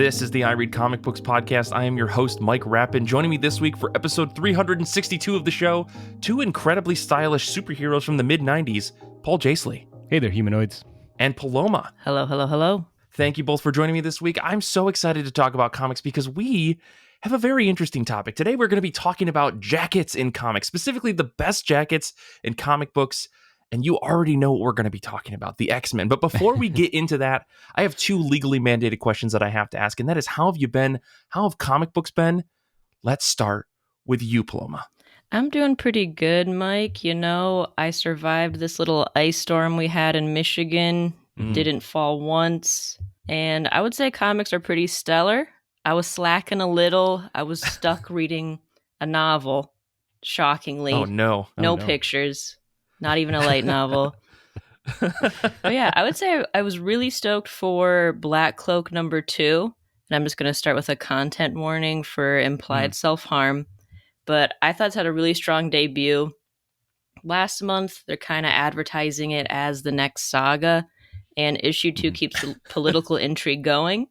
This is the I Read Comic Books podcast. I am your host, Mike Rapin. Joining me this week for episode 362 of the show, two incredibly stylish superheroes from the mid-90s, Paul Jasley. Hey there, humanoids. And Paloma. Hello, hello, hello. Thank you both for joining me this week. I'm so excited to talk about comics because we have a very interesting topic. Today, we're going to be talking about jackets in comics, specifically the best jackets in comic books. And you already know what we're going to be talking about, the X-Men. But before we get into that, I have two legally mandated questions that I have to ask. And that is, how have you been? How have comic books been? Let's start with you, Paloma. I'm doing pretty good, Mike. You know, I survived this little ice storm we had in Michigan. Didn't fall once. And I would say comics are pretty stellar. I was slacking a little. I was stuck reading a novel, shockingly. Oh, no. No pictures. Not even a light novel. But yeah, I would say I was really stoked for Black Cloak #2. And I'm just going to start with a content warning for implied self-harm. But I thought it had a really strong debut. Last month, they're kind of advertising it as the next saga. And issue 2 keeps the political intrigue going.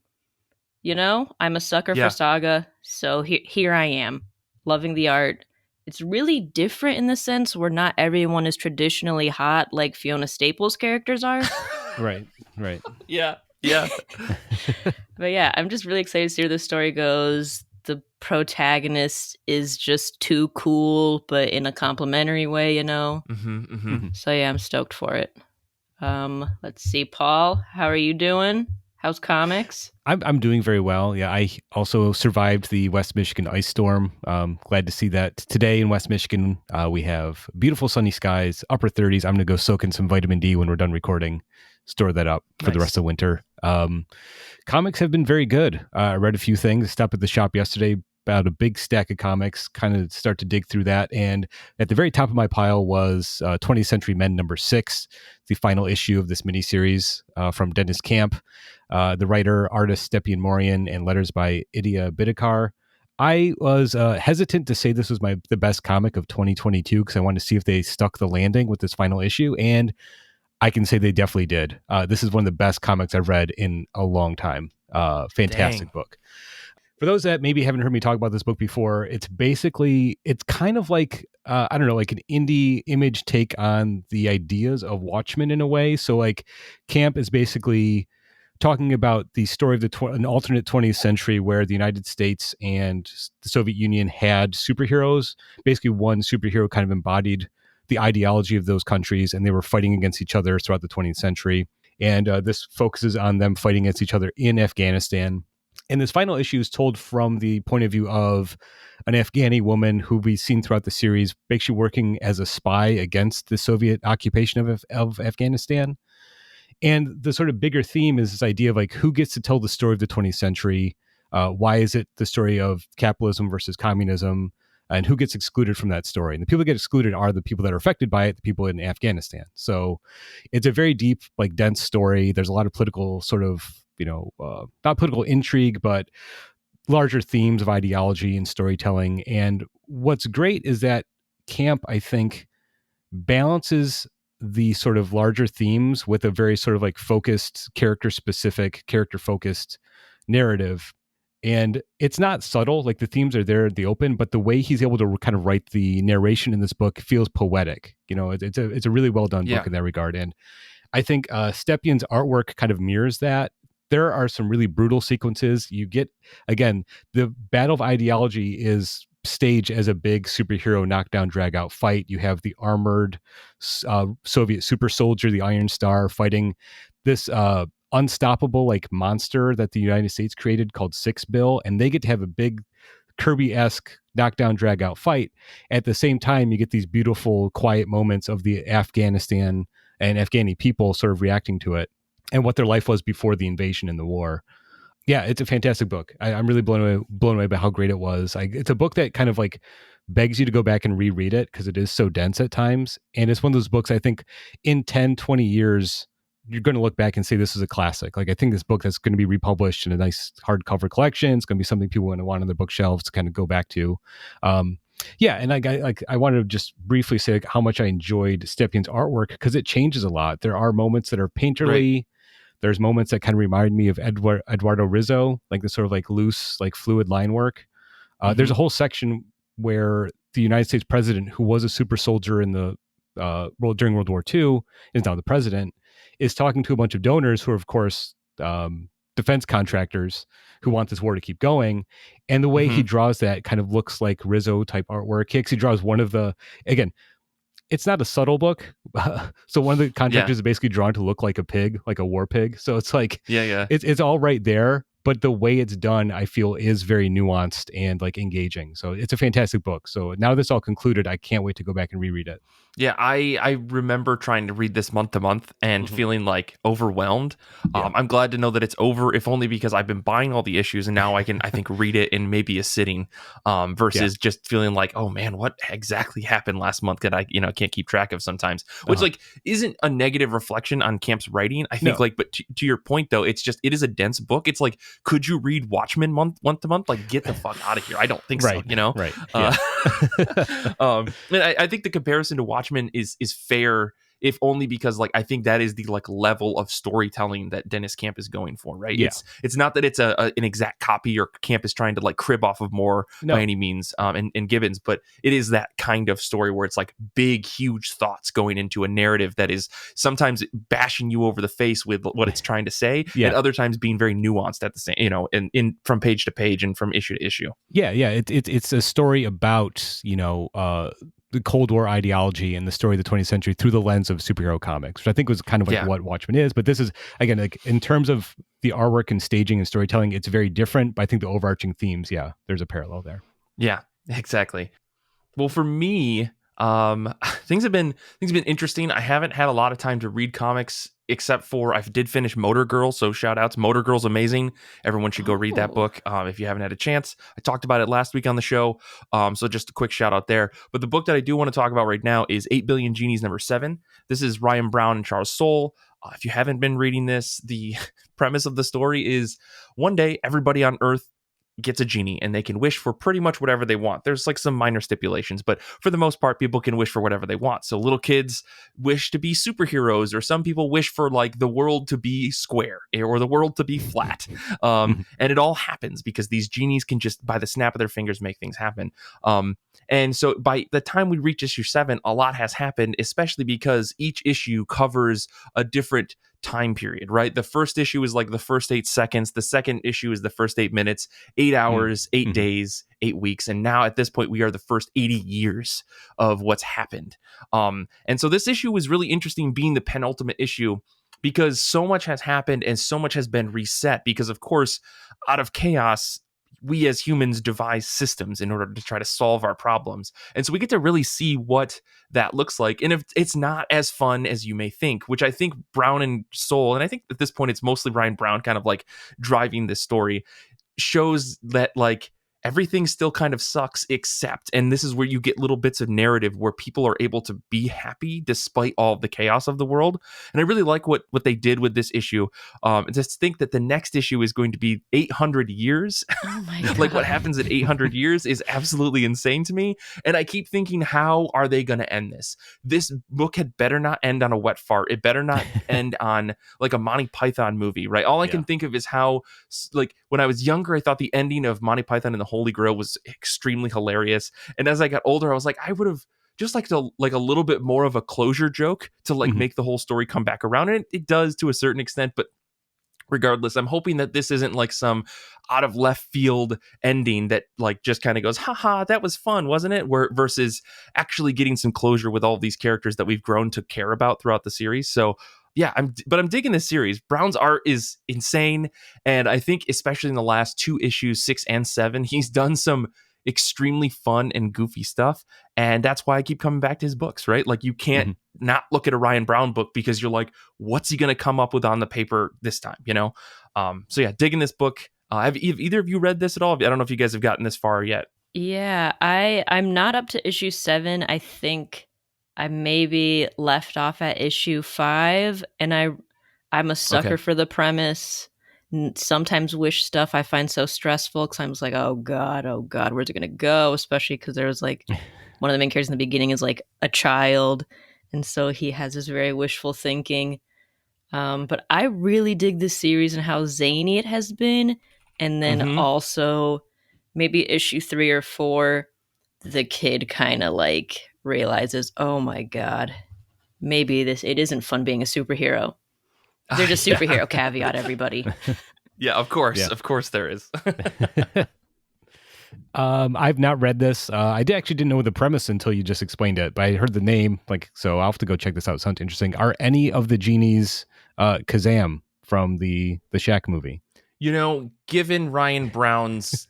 You know, I'm a sucker for saga. So here I am, loving the art. It's really different in the sense where not everyone is traditionally hot like Fiona Staples' characters are. Right. Yeah. But yeah, I'm just really excited to see where this story goes. The protagonist is just too cool, but in a complimentary way, you know? So yeah, I'm stoked for it. Let's see, Paul, how are you doing? How's comics? I'm doing very well. Yeah, I also survived the West Michigan ice storm. Glad to see that today in West Michigan we have beautiful sunny skies, upper 30s. I'm going to go soak in some vitamin D when we're done recording, store that up for the rest of winter. Comics have been very good. I read a few things, stopped at the shop yesterday, about a big stack of comics, kind of start to dig through that. And at the very top of my pile was 20th Century Men #6, the final issue of this miniseries from Dennis Camp, the writer, artist Stepien Morian, and letters by Idia Bidikar. I was hesitant to say this was the best comic of 2022 because I wanted to see if they stuck the landing with this final issue. And I can say they definitely did. This is one of the best comics I've read in a long time. Fantastic book. For those that maybe haven't heard me talk about this book before, it's kind of like, I don't know, like an indie Image take on the ideas of Watchmen in a way. So like Camp is basically talking about the story of an alternate 20th century where the United States and the Soviet Union had superheroes. Basically one superhero kind of embodied the ideology of those countries, and they were fighting against each other throughout the 20th century. And this focuses on them fighting against each other in Afghanistan. And this final issue is told from the point of view of an Afghani woman who we've seen throughout the series, basically working as a spy against the Soviet occupation of Afghanistan. And the sort of bigger theme is this idea of like, who gets to tell the story of the 20th century? Why is it the story of capitalism versus communism? And who gets excluded from that story? And the people that get excluded are the people that are affected by it, the people in Afghanistan. So it's a very deep, like dense story. There's a lot of political sort of, not political intrigue, but larger themes of ideology and storytelling. And what's great is that Camp, I think, balances the sort of larger themes with a very sort of like focused, character-specific, character-focused narrative. And it's not subtle, like the themes are there in the open, but the way he's able to kind of write the narration in this book feels poetic. It's a really well done book in that regard. And I think Stepien's artwork kind of mirrors that. There are some really brutal sequences. You get, again, the battle of ideology is staged as a big superhero knockdown, drag out fight. You have the armored Soviet super soldier, the Iron Star, fighting this unstoppable like monster that the United States created called Six Bill, and they get to have a big Kirby-esque knockdown, drag out fight. At the same time, you get these beautiful, quiet moments of the Afghanistan and Afghani people sort of reacting to it and what their life was before the invasion and the war. Yeah, it's a fantastic book. I'm really blown away by how great it was. It's a book that kind of like begs you to go back and reread it because it is so dense at times. And it's one of those books I think in 10, 20 years, you're going to look back and say this is a classic. Like I think this book that's going to be republished in a nice hardcover collection. It's going to be something people want on their bookshelves to kind of go back to. And I wanted to just briefly say like how much I enjoyed Stepien's artwork because it changes a lot. There are moments that are painterly. There's moments that kind of remind me of Eduardo Rizzo, like the sort of like loose, like fluid line work. There's a whole section where the United States president, who was a super soldier in the during World War II, is now the president, is talking to a bunch of donors who are, of course, defense contractors who want this war to keep going. And the way he draws that kind of looks like Rizzo type artwork. He actually draws one of the, again, it's not a subtle book. So one of the contractors is basically drawn to look like a pig, like a war pig. So it's like, it's all right there. But the way it's done, I feel, is very nuanced and like engaging. So it's a fantastic book. So now this all concluded, I can't wait to go back and reread it. Yeah, I remember trying to read this month to month and feeling like overwhelmed. I'm glad to know that it's over, if only because I've been buying all the issues and now I can, I think, read it in maybe a sitting versus just feeling like, oh man, what exactly happened last month that I, can't keep track of sometimes, which like isn't a negative reflection on Camp's writing. I think but to your point though, it is a dense book. It's like, could you read Watchmen month to month? Like, get the fuck out of here. I don't think so, Right. I think the comparison to Watchmen is fair, if only because like I think that is the like level of storytelling that Dennis Camp is going for, right? It's not that it's an exact copy or Camp is trying to like crib off of more by any means in Gibbons, but it is that kind of story where it's like big huge thoughts going into a narrative that is sometimes bashing you over the face with what it's trying to say, and other times being very nuanced at the same, in from page to page and from issue to issue. It's a story about the Cold War ideology and the story of the 20th century through the lens of superhero comics, which I think was kind of like what Watchmen is. But this is, again, like in terms of the artwork and staging and storytelling, it's very different. But I think the overarching themes, there's a parallel there. Yeah, exactly. Well, for me, things have been interesting. I haven't had a lot of time to read comics, except for I did finish Motor Girl, so shout outs. Motor Girl's amazing. Everyone should go read that book if you haven't had a chance. I talked about it last week on the show, so just a quick shout out there. But the book that I do want to talk about right now is 8 Billion Genies #7. This is Ryan Brown and Charles Soule. If you haven't been reading this, the premise of the story is one day everybody on Earth gets a genie and they can wish for pretty much whatever they want. There's like some minor stipulations, but for the most part, people can wish for whatever they want. So little kids wish to be superheroes, or some people wish for like the world to be square or the world to be flat. And it all happens because these genies can just by the snap of their fingers make things happen. And so by the time we reach issue 7, a lot has happened, especially because each issue covers a different time period, right? The first issue is like the first 8 seconds. The second issue is the first 8 minutes, 8 hours, 8 days, 8 weeks. And now at this point, we are the first 80 years of what's happened. And so this issue was really interesting being the penultimate issue because so much has happened and so much has been reset because, of course, out of chaos, we as humans devise systems in order to try to solve our problems. And so we get to really see what that looks like. And if it's not as fun as you may think, which I think Brown and Soule, and I think at this point it's mostly Ryan Brown kind of like driving this story, shows that like everything still kind of sucks except, and this is where you get little bits of narrative where people are able to be happy despite all of the chaos of the world. And I really like what they did with this issue. Just think that the next issue is going to be 800 years. Oh my God. Like what happens at 800 years is absolutely insane to me. And I keep thinking, how are they going to end this? This book had better not end on a wet fart. It better not end on like a Monty Python movie, right? All I can think of is how, like when I was younger, I thought the ending of Monty Python and the Holy Grail was extremely hilarious. And as I got older, I was like, I would have just liked a little bit more of a closure joke to like make the whole story come back around. And it does to a certain extent, but regardless, I'm hoping that this isn't like some out of left field ending that like just kind of goes, haha, that was fun, wasn't it? Versus actually getting some closure with all of these characters that we've grown to care about throughout the series. So yeah, I'm digging this series. Brown's art is insane. And I think especially in the last 2 issues, 6 and 7, he's done some extremely fun and goofy stuff. And that's why I keep coming back to his books, right? Like you can't not look at a Ryan Brown book because you're like, what's he going to come up with on the paper this time? So yeah, digging this book. Have either of you read this at all? I don't know if you guys have gotten this far yet. Yeah, I'm not up to issue 7. I think I maybe left off at issue 5, and I'm a sucker for the premise. Sometimes wish stuff I find so stressful because I'm just like, oh god, where's it gonna go? Especially because there's like one of the main characters in the beginning is like a child, and so he has this very wishful thinking. But I really dig this series and how zany it has been. And then Mhm. also maybe issue 3 or 4, the kid kind of like realizes, oh my God, maybe it isn't fun being a superhero. There's a superhero caveat, everybody. Yeah, of course. Yeah. Of course there is. I've not read this. Actually didn't know the premise until you just explained it, but I heard the name, so I'll have to go check this out. It sounds interesting. Are any of the Genies Kazam from the Shaq movie? Given Ryan Brown's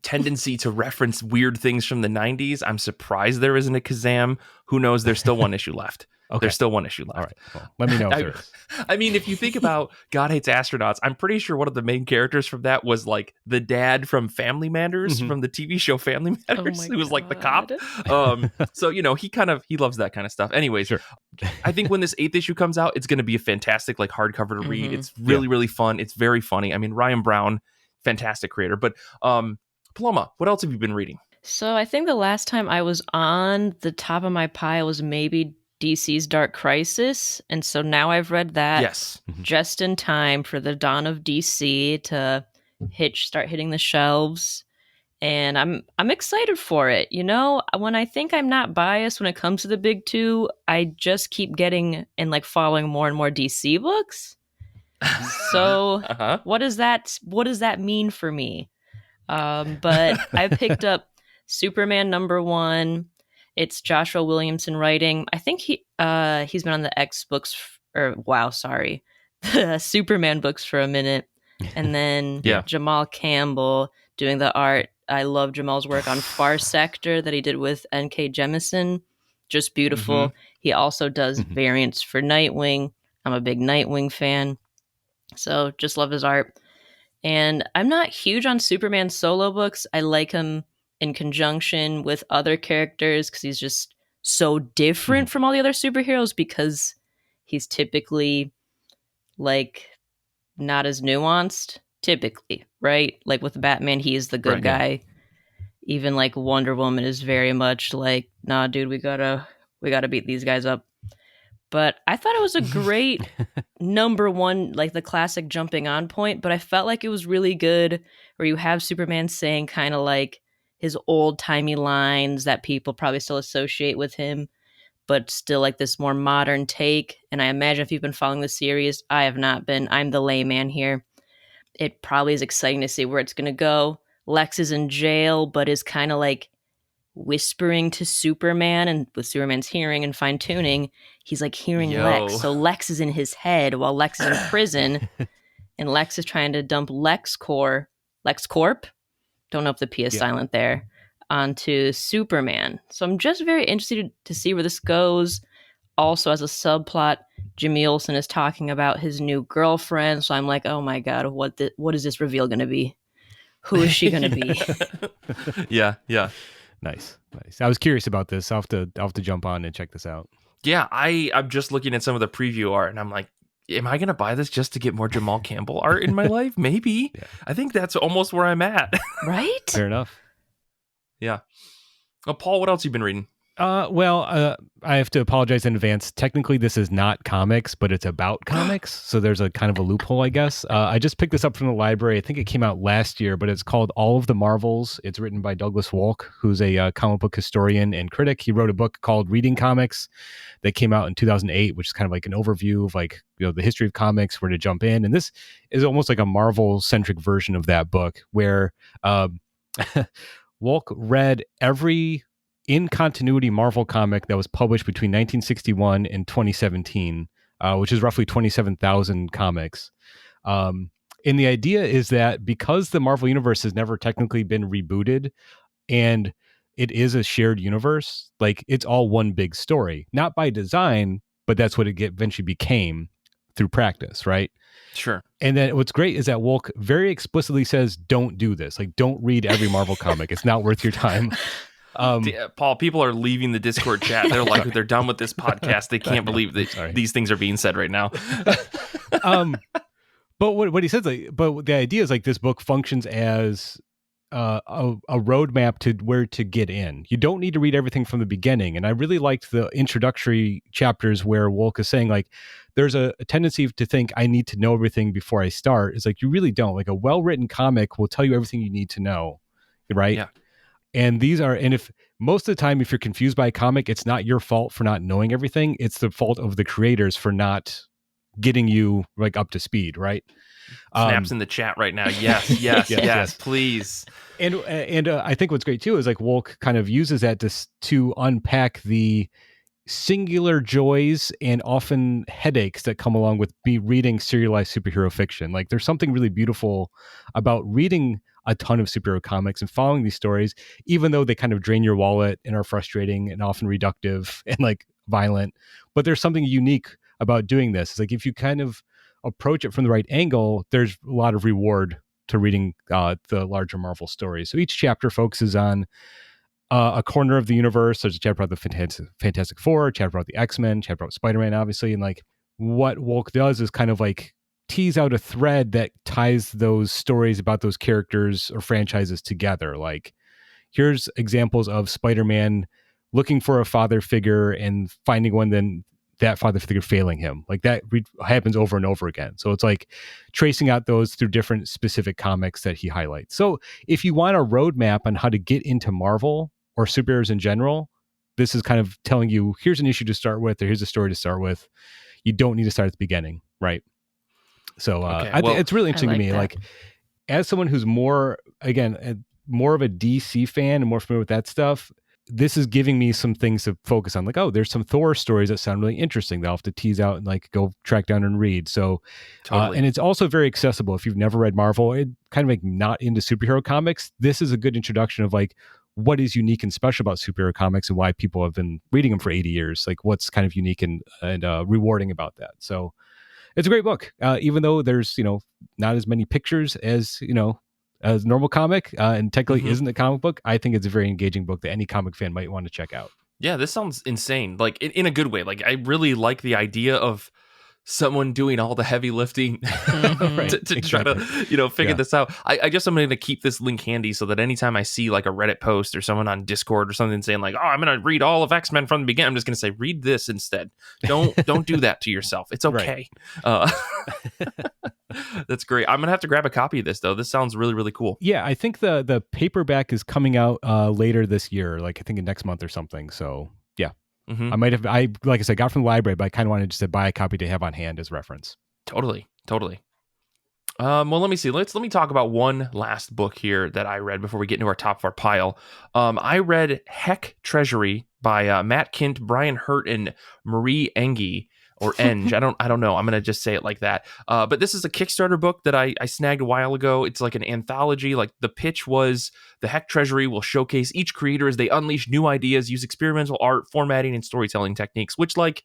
tendency to reference weird things from the 90s, I'm surprised there isn't a Kazam. Who knows? There's still one issue left. Okay. There's still one issue left. All right. Well, let me know if there is. I mean, if you think about God Hates Astronauts, I'm pretty sure one of the main characters from that was like the dad from Family Matters, from the TV show Family Matters, who was like the cop. So, he loves that kind of stuff. Anyways, Sure. I think when this 8th issue comes out, it's going to be a fantastic like hardcover to read. It's really, really fun. It's very funny. I mean, Ryan Brown, fantastic creator. But Paloma, what else have you been reading? So I think the last time I was on the top of my pile was maybe DC's Dark Crisis. And so now I've read that just in time for the dawn of DC to start hitting the shelves. And I'm excited for it. When I think I'm not biased when it comes to the big two, I just keep getting and like following more and more DC books. So what does that mean for me? But I picked up Superman #1. It's Joshua Williamson writing. I think he's been on the X books the Superman books for a minute, and then Jamal Campbell doing the art. I love Jamal's work on Far Sector that he did with N.K. Jemisin. Just beautiful. He also does variants for Nightwing. I'm a big Nightwing fan, so just love his art. And I'm not huge on Superman solo books. I like him in conjunction with other characters because he's just so different from all the other superheroes, because he's typically like not as nuanced, typically, right? Like with Batman, he is the good guy. Even like Wonder Woman is very much like, nah, dude, we gotta beat these guys up. But I thought it was a great #1, like the classic jumping on point, but I felt like it was really good where you have Superman saying kind of like his old-timey lines that people probably still associate with him, but still like this more modern take. And I imagine if you've been following the series, I have not been. I'm the layman here. It probably is exciting to see where it's going to go. Lex is in jail, but is kind of like whispering to Superman, and with Superman's hearing and fine-tuning, he's like hearing Lex. So Lex is in his head while Lex is in prison, and Lex is trying to dump LexCorp, don't know if the P is silent there, onto Superman. So I'm just very interested to see where this goes. Also, as a subplot, Jimmy Olsen is talking about his new girlfriend, so I'm like, oh my God, what is this reveal going to be? Who is she going to be? Yeah. Nice. I was curious about this. I'll have to jump on and check this out. Yeah, I'm just looking at some of the preview art, and I'm like, am I going to buy this just to get more Jamal Campbell art in my life? Maybe. Yeah. I think that's almost where I'm at. Right? Fair enough. Yeah. Paul, what else have you been reading? I have to apologize in advance. Technically, this is not comics, but it's about comics. So there's a kind of a loophole, I guess. I just picked this up from the library. I think it came out last year, but it's called All of the Marvels. It's written by Douglas Wolk, who's a comic book historian and critic. He wrote a book called Reading Comics that came out in 2008, which is kind of like an overview of like, the history of comics, where to jump in. And this is almost like a Marvel-centric version of that book, where Wolk read every in-continuity Marvel comic that was published between 1961 and 2017, which is roughly 27,000 comics. And the idea is that because the Marvel Universe has never technically been rebooted, and it is a shared universe, like it's all one big story, not by design, but that's what it eventually became through practice, right? Sure. And then what's great is that Wolk very explicitly says, don't do this. Like, don't read every Marvel comic. It's not worth your time. Paul, people are leaving the Discord chat. They're like, they're done with this podcast. They can't believe that these things are being said right now. But what he says, but the idea is like this book functions as a roadmap to where to get in. You don't need to read everything from the beginning. And I really liked the introductory chapters where Wolk is saying, like, there's a tendency to think I need to know everything before I start. It's like, you really don't. Like, a well-written comic will tell you everything you need to know, right? Yeah. And if most of the time, if you're confused by a comic, it's not your fault for not knowing everything. It's the fault of the creators for not getting you like up to speed, right? Snaps in the chat right now. Yes, please. And I think what's great too is like Wolk kind of uses that to unpack the singular joys and often headaches that come along with reading serialized superhero fiction. Like, there's something really beautiful about reading a ton of superhero comics and following these stories, even though they kind of drain your wallet and are frustrating and often reductive and like violent. But there's something unique about doing this. It's like, if you kind of approach it from the right angle, there's a lot of reward to reading the larger Marvel stories. So each chapter focuses on a corner of the universe. There's a chapter about the Fantastic Four, a chapter about the X-Men, a chapter about Spider-Man, obviously. And like, what Wolk does is kind of like tease out a thread that ties those stories about those characters or franchises together. Like, here's examples of Spider-Man looking for a father figure and finding one, then that father figure failing him. Like, that happens over and over again. So it's like tracing out those through different specific comics that he highlights. So if you want a roadmap on how to get into Marvel or superheroes in general, this is kind of telling you, here's an issue to start with, or here's a story to start with. You don't need to start at the beginning, right? So it's really interesting to me. That. Like, as someone who's more of a DC fan and more familiar with that stuff, this is giving me some things to focus on. Like, oh, there's some Thor stories that sound really interesting that I'll have to tease out and like go track down and read. So, Totally. And it's also very accessible. If you've never read Marvel, it kind of like not into superhero comics, this is a good introduction of like what is unique and special about superhero comics and why people have been reading them for 80 years. Like, what's kind of unique and rewarding about that. So it's a great book, even though there's, not as many pictures as, as normal comic, and technically isn't a comic book. I think it's a very engaging book that any comic fan might want to check out. Yeah, this sounds insane. Like, in a good way. Like, I really like the idea of someone doing all the heavy lifting to try to figure this out. I guess I'm going to keep this link handy so that anytime I see like a Reddit post or someone on Discord or something saying like, oh, I'm going to read all of X-Men from the beginning, I'm just going to say, read this instead. Don't do that to yourself. It's okay. That's great. I'm going to have to grab a copy of this though. This sounds really, really cool. Yeah, I think the paperback is coming out later this year, like I think in next month or something. So yeah. Mm-hmm. Like I said, got from the library, but I kind of wanted just to buy a copy to have on hand as reference. Totally. Well, let me see. Let me talk about one last book here that I read before we get into our top of our pile. I read HEK Treasury by Matt Kint, Brian Hurt, and Marie Enge. Or Enge. I don't know. I'm going to just say it like that. But this is a Kickstarter book that I snagged a while ago. It's like an anthology. Like, the pitch was the HEK Treasury will showcase each creator as they unleash new ideas, use experimental art, formatting, and storytelling techniques, which, like,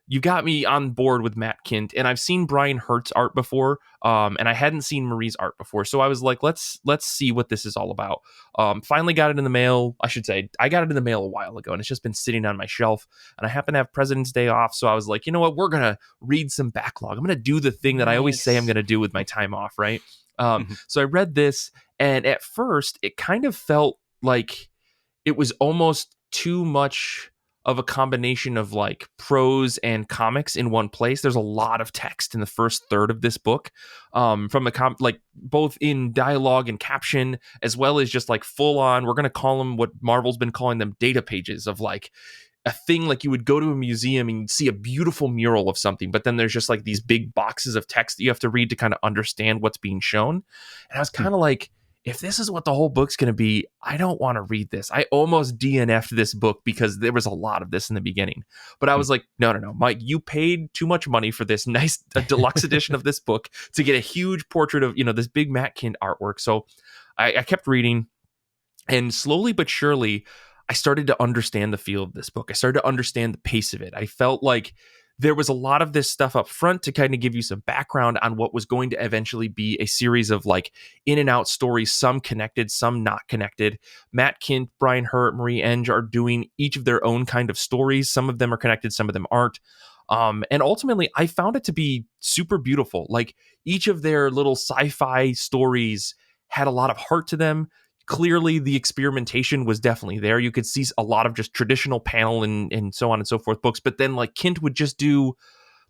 you got me on board with Matt Kint, and I've seen Brian Hurt's art before, and I hadn't seen Marie's art before, so I was like, let's see what this is all about. Finally got it in the mail. I should say, I got it in the mail a while ago, and it's just been sitting on my shelf, and I happen to have President's Day off, so I was like, you know what, we're going to read some backlog. I'm going to do the thing that I always say I'm going to do with my time off, right? So I read this, and at first, it kind of felt like it was almost too much of a combination of like prose and comics in one place. There's a lot of text in the first third of this book, from like both in dialogue and caption, as well as just like full on, we're going to call them what Marvel's been calling them, data pages of like a thing like you would go to a museum and you'd see a beautiful mural of something, but then there's just like these big boxes of text that you have to read to kind of understand what's being shown. And I was kind of like, if this is what the whole book's going to be, I don't want to read this. I almost DNF'd this book because there was a lot of this in the beginning. But I was like, no, Mike, you paid too much money for this nice deluxe edition of this book to get a huge portrait of, this big Matt Kint artwork. So I kept reading, and slowly but surely, I started to understand the feel of this book. I started to understand the pace of it. I felt like there was a lot of this stuff up front to kind of give you some background on what was going to eventually be a series of like in and out stories, some connected, some not connected. Matt Kint, Brian Hurt, Marie Enge are doing each of their own kind of stories. Some of them are connected, some of them aren't. And ultimately, I found it to be super beautiful. Like, each of their little sci-fi stories had a lot of heart to them. clearly the experimentation was definitely there. You could see a lot of just traditional panel and so on and so forth books, but then like Kint would just do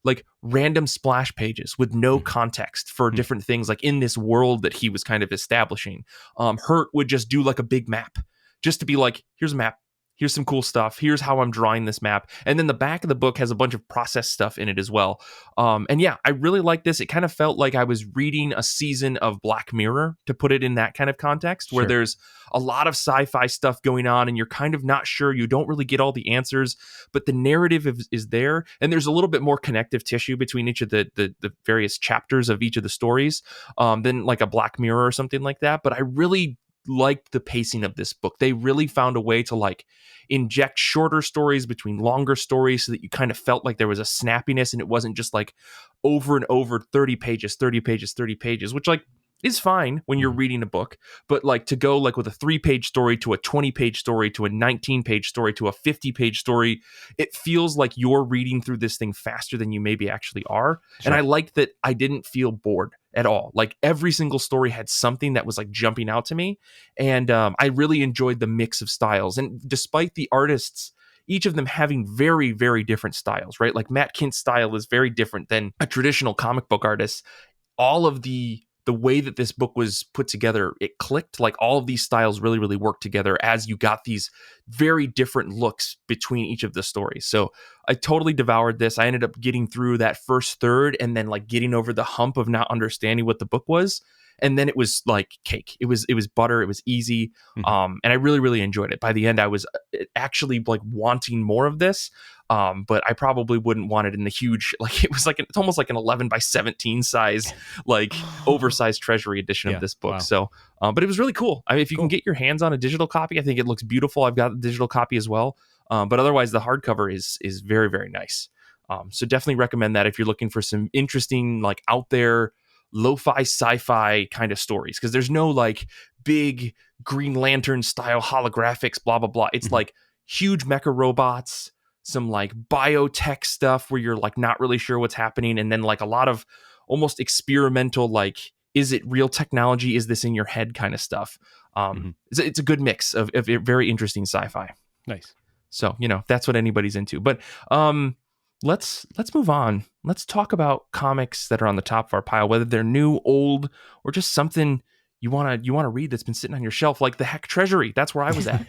like random splash pages with no context for different things, like in this world that he was kind of establishing. Hurt would just do like a big map just to be like, here's a map. Here's some cool stuff. Here's how I'm drawing this map. And then the back of the book has a bunch of process stuff in it as well. And yeah, I really like this. It kind of felt like I was reading a season of Black Mirror, to put it in that kind of context, where there's a lot of sci-fi stuff going on and you're kind of not sure. You don't really get all the answers, but the narrative is there. And there's a little bit more connective tissue between each of the various chapters of each of the stories than like a Black Mirror or something like that. But I really liked the pacing of this book. They really found a way to like inject shorter stories between longer stories so that you kind of felt like there was a snappiness and it wasn't just like over and over 30 pages, 30 pages, 30 pages, which like is fine when you're reading a book, but like to go like with a 3-page story to a 20-page story to a 19-page story to a 50-page story, it feels like you're reading through this thing faster than you maybe actually are. And I like that I didn't feel bored at all. Like every single story had something that was like jumping out to me. And I really enjoyed the mix of styles. And despite the artists, each of them having very, very different styles, right? Like Matt Kint's style is very different than a traditional comic book artist. All of the way that this book was put together, it clicked. Like all of these styles really, really worked together as you got these very different looks between each of the stories. So I totally devoured this. I ended up getting through that first third and then like getting over the hump of not understanding what the book was. And then it was like cake. It was butter. It was easy. And I really, really enjoyed it. By the end, I was actually like wanting more of this. But I probably wouldn't want it in the huge, like it was like, it's almost like an 11 by 17 size, like oversized Treasury edition of this book. Wow. So, but it was really cool. I mean, if you can get your hands on a digital copy, I think it looks beautiful. I've got the digital copy as well. But otherwise the hardcover is very, very nice. So definitely recommend that if you're looking for some interesting, like out there, lo-fi sci-fi kind of stories, because there's no like big Green Lantern style holographics, blah, blah, blah. It's like huge mecha robots, some like biotech stuff where you're like not really sure what's happening. And then like a lot of almost experimental, like, is it real technology? Is this in your head kind of stuff? It's a good mix of very interesting sci-fi. Nice. So, you know, if that's what anybody's into. But let's move on. Let's talk about comics that are on the top of our pile, whether they're new, old, or just something you want to read that's been sitting on your shelf, like the HEK Treasury. That's where I was at.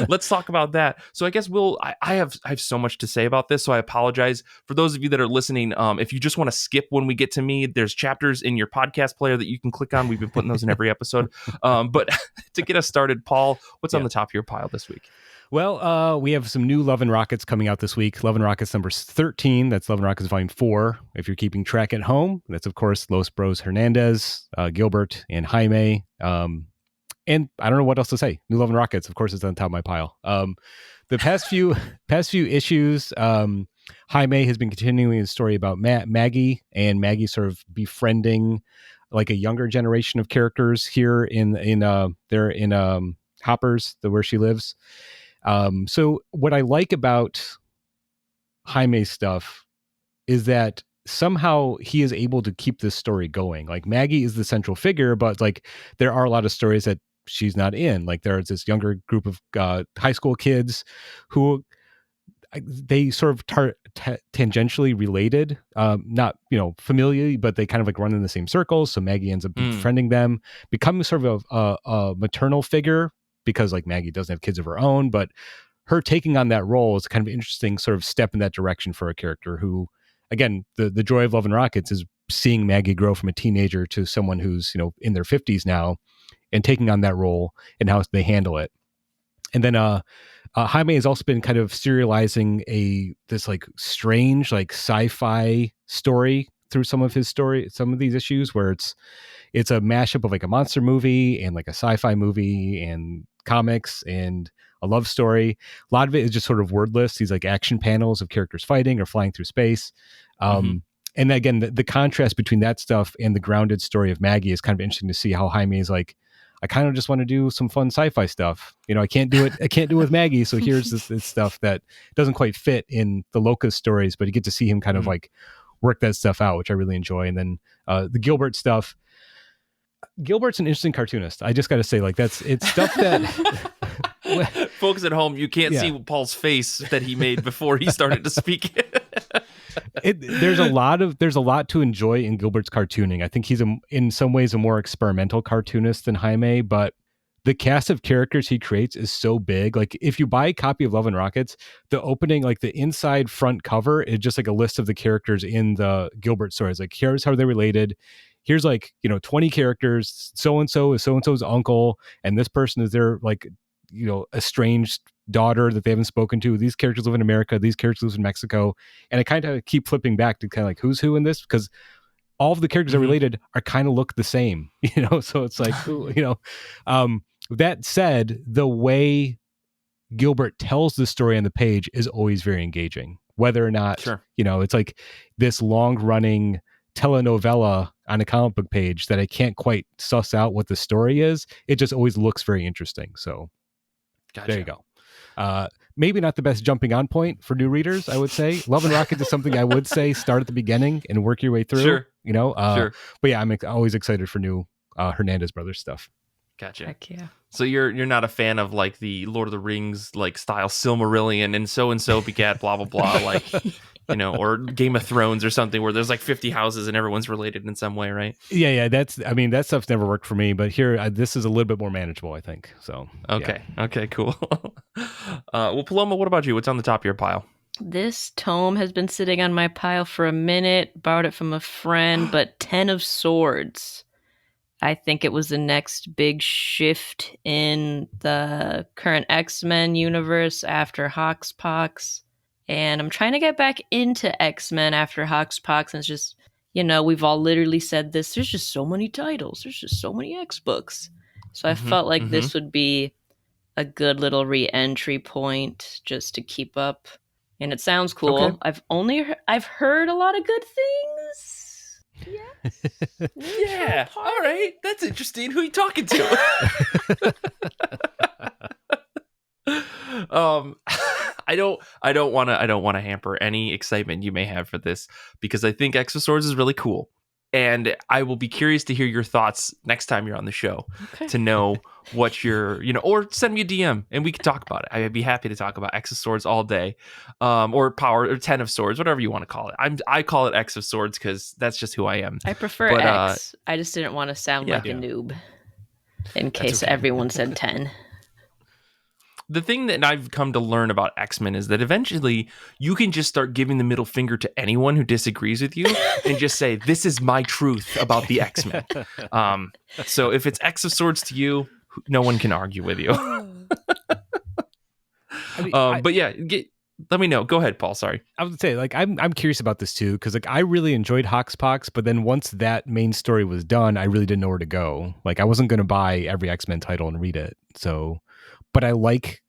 Let's talk about that. So I guess I have so much to say about this, so I apologize for those of you that are listening. If you just want to skip when we get to me, there's chapters in your podcast player that you can click on. We've been putting those in every episode. But to get us started, Paul, what's on the top of your pile this week? Well, we have some new Love and Rockets coming out this week. Love and Rockets number 13. That's Love and Rockets volume 4. If you're keeping track at home, that's, of course, Los Bros Hernandez, Gilbert, and Jaime. And I don't know what else to say. New Love and Rockets, of course, is on top of my pile. The past few issues, Jaime has been continuing the story about Maggie, and Maggie sort of befriending like a younger generation of characters here in Hoppers, where she lives. So what I like about Jaime's stuff is that somehow he is able to keep this story going. Like Maggie is the central figure, but like there are a lot of stories that she's not in. Like there's this younger group of high school kids who they sort of tangentially related, not, familiarly, but they kind of like run in the same circles. So Maggie ends up befriending them, becoming sort of a maternal figure, because like Maggie doesn't have kids of her own, but her taking on that role is kind of interesting sort of step in that direction for a character who, again, the joy of Love and Rockets is seeing Maggie grow from a teenager to someone who's, in their 50s now, and taking on that role and how they handle it. And then Jaime has also been kind of serializing this like strange like sci-fi story through some of these issues, where it's a mashup of like a monster movie and like a sci-fi movie and comics and a love story. A lot of it is just sort of wordless. These like action panels of characters fighting or flying through space. And again, the contrast between that stuff and the grounded story of Maggie is kind of interesting to see how Jaime is like, I kind of just want to do some fun sci-fi stuff. I can't do it with Maggie. So here's this stuff that doesn't quite fit in the Locust stories, but you get to see him kind of like work that stuff out, which I really enjoy. And then the Gilbert stuff, Gilbert's an interesting cartoonist. I just got to say, like, it's stuff that folks at home, you can't see Paul's face that he made before he started to speak. There's a lot to enjoy in Gilbert's cartooning. I think he's in some ways a more experimental cartoonist than Jaime, but the cast of characters he creates is so big. Like, if you buy a copy of Love and Rockets, the opening, like the inside front cover is just like a list of the characters in the Gilbert stories. Like, here's how they're related. Here's 20 characters. So-and-so is so-and-so's uncle, and this person is their estranged daughter that they haven't spoken to. These characters live in America. These characters live in Mexico. And I kind of keep flipping back to kind of like who's who in this, because all of the characters that are related are kind of look the same, so it's like, that said, the way Gilbert tells the story on the page is always very engaging, whether or not, it's like this long running telenovela on a comic book page that I can't quite suss out what the story is. It just always looks very interesting. So There you go. Maybe not the best jumping on point for new readers, I would say. Love and Rockets is something I would say start at the beginning and work your way through. Sure. But yeah, I'm always excited for new Hernandez Brothers stuff. Gotcha. Heck yeah. So you're not a fan of like the Lord of the Rings like style Silmarillion and so begat blah blah blah like or Game of Thrones or something where there's like 50 houses and everyone's related in some way, right? Yeah. That stuff's never worked for me, but here this is a little bit more manageable, I think. So okay, cool. Well, Paloma, what about you? What's on the top of your pile? This tome has been sitting on my pile for a minute. Borrowed it from a friend, but 10 of Swords. I think it was the next big shift in the current X-Men universe after Hoxpox. And I'm trying to get back into X-Men after Hoxpox. And it's just, we've all literally said this. There's just so many titles. There's just so many X books. So I felt like this would be a good little re-entry point just to keep up. And it sounds cool. Okay. I've heard a lot of good things. Yes. Yeah. All right. That's interesting. Who are you talking to? I don't want to hamper any excitement you may have for this because I think X of Swords is really cool. And I will be curious to hear your thoughts next time you're on the show to know what you're, or send me a DM and we can talk about it. I'd be happy to talk about X of Swords all day, or Power or 10 of Swords, whatever you want to call it. I call it X of Swords because that's just who I am. I prefer X. I just didn't want to sound like a noob in case everyone said 10. The thing that I've come to learn about X-Men is that eventually you can just start giving the middle finger to anyone who disagrees with you and just say, this is my truth about the X-Men. So if it's X of Swords to you, no one can argue with you. But yeah, let me know. Go ahead, Paul. Sorry. I would say, I'm curious about this too, because I really enjoyed Hoxpox, but then once that main story was done, I really didn't know where to go. I wasn't going to buy every X-Men title and read it. So, but I liked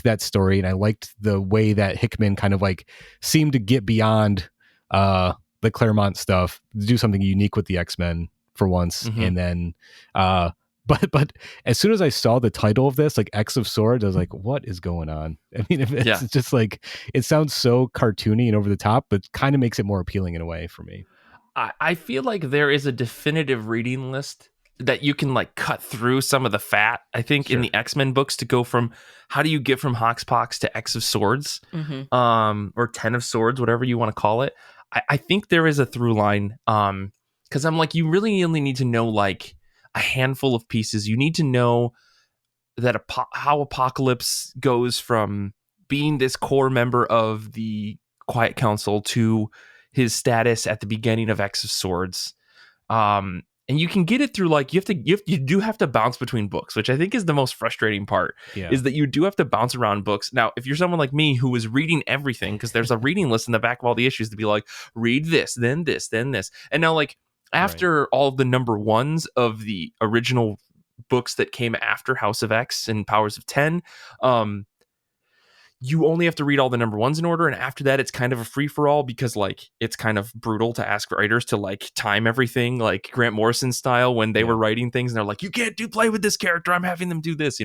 that story, and I liked the way that Hickman kind of seemed to get beyond the Claremont stuff, do something unique with the X-Men for once, and then. But as soon as I saw the title of this, X of Swords, I was like, what is going on? I mean, it's just it sounds so cartoony and over the top, but kind of makes it more appealing in a way for me. I feel like there is a definitive reading list that you can cut through some of the fat, I think, in the X-Men books to go from how do you get from Hoxpox to X of Swords, or 10 of Swords, whatever you want to call it. I think there is a through line, because I'm you really only need to know a handful of pieces. You need to know that how Apocalypse goes from being this core member of the Quiet Council to his status at the beginning of X of Swords. And you can get it through you do have to bounce between books, which I think is the most frustrating part, is that you do have to bounce around books. Now, if you're someone like me who is reading everything, because there's a reading list in the back of all the issues to be read this, then this, then this. And now after all of the number ones of the original books that came after House of X and Powers of 10, you only have to read all the number ones in order. And after that, it's kind of a free for all because it's kind of brutal to ask writers to time everything Grant Morrison style when they were writing things. And they're you can't play with this character. I'm having them do this,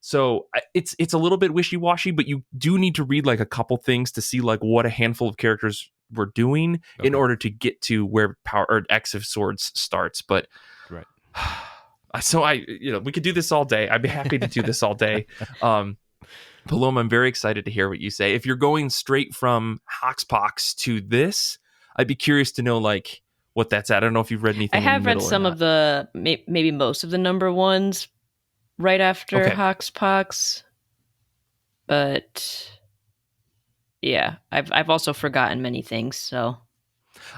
So it's a little bit wishy-washy, but you do need to read a couple things to see what a handful of characters were doing in order to get to where Power or X of Swords starts. But So we could do this all day. I'd be happy to do this all day. Paloma, I'm very excited to hear what you say. If you're going straight from Hoxpox to this, I'd be curious to know like what that's at. I don't know if you've read anything. I have read some of the, maybe most of the number ones right after Hoxpox, but yeah, I've also forgotten many things. So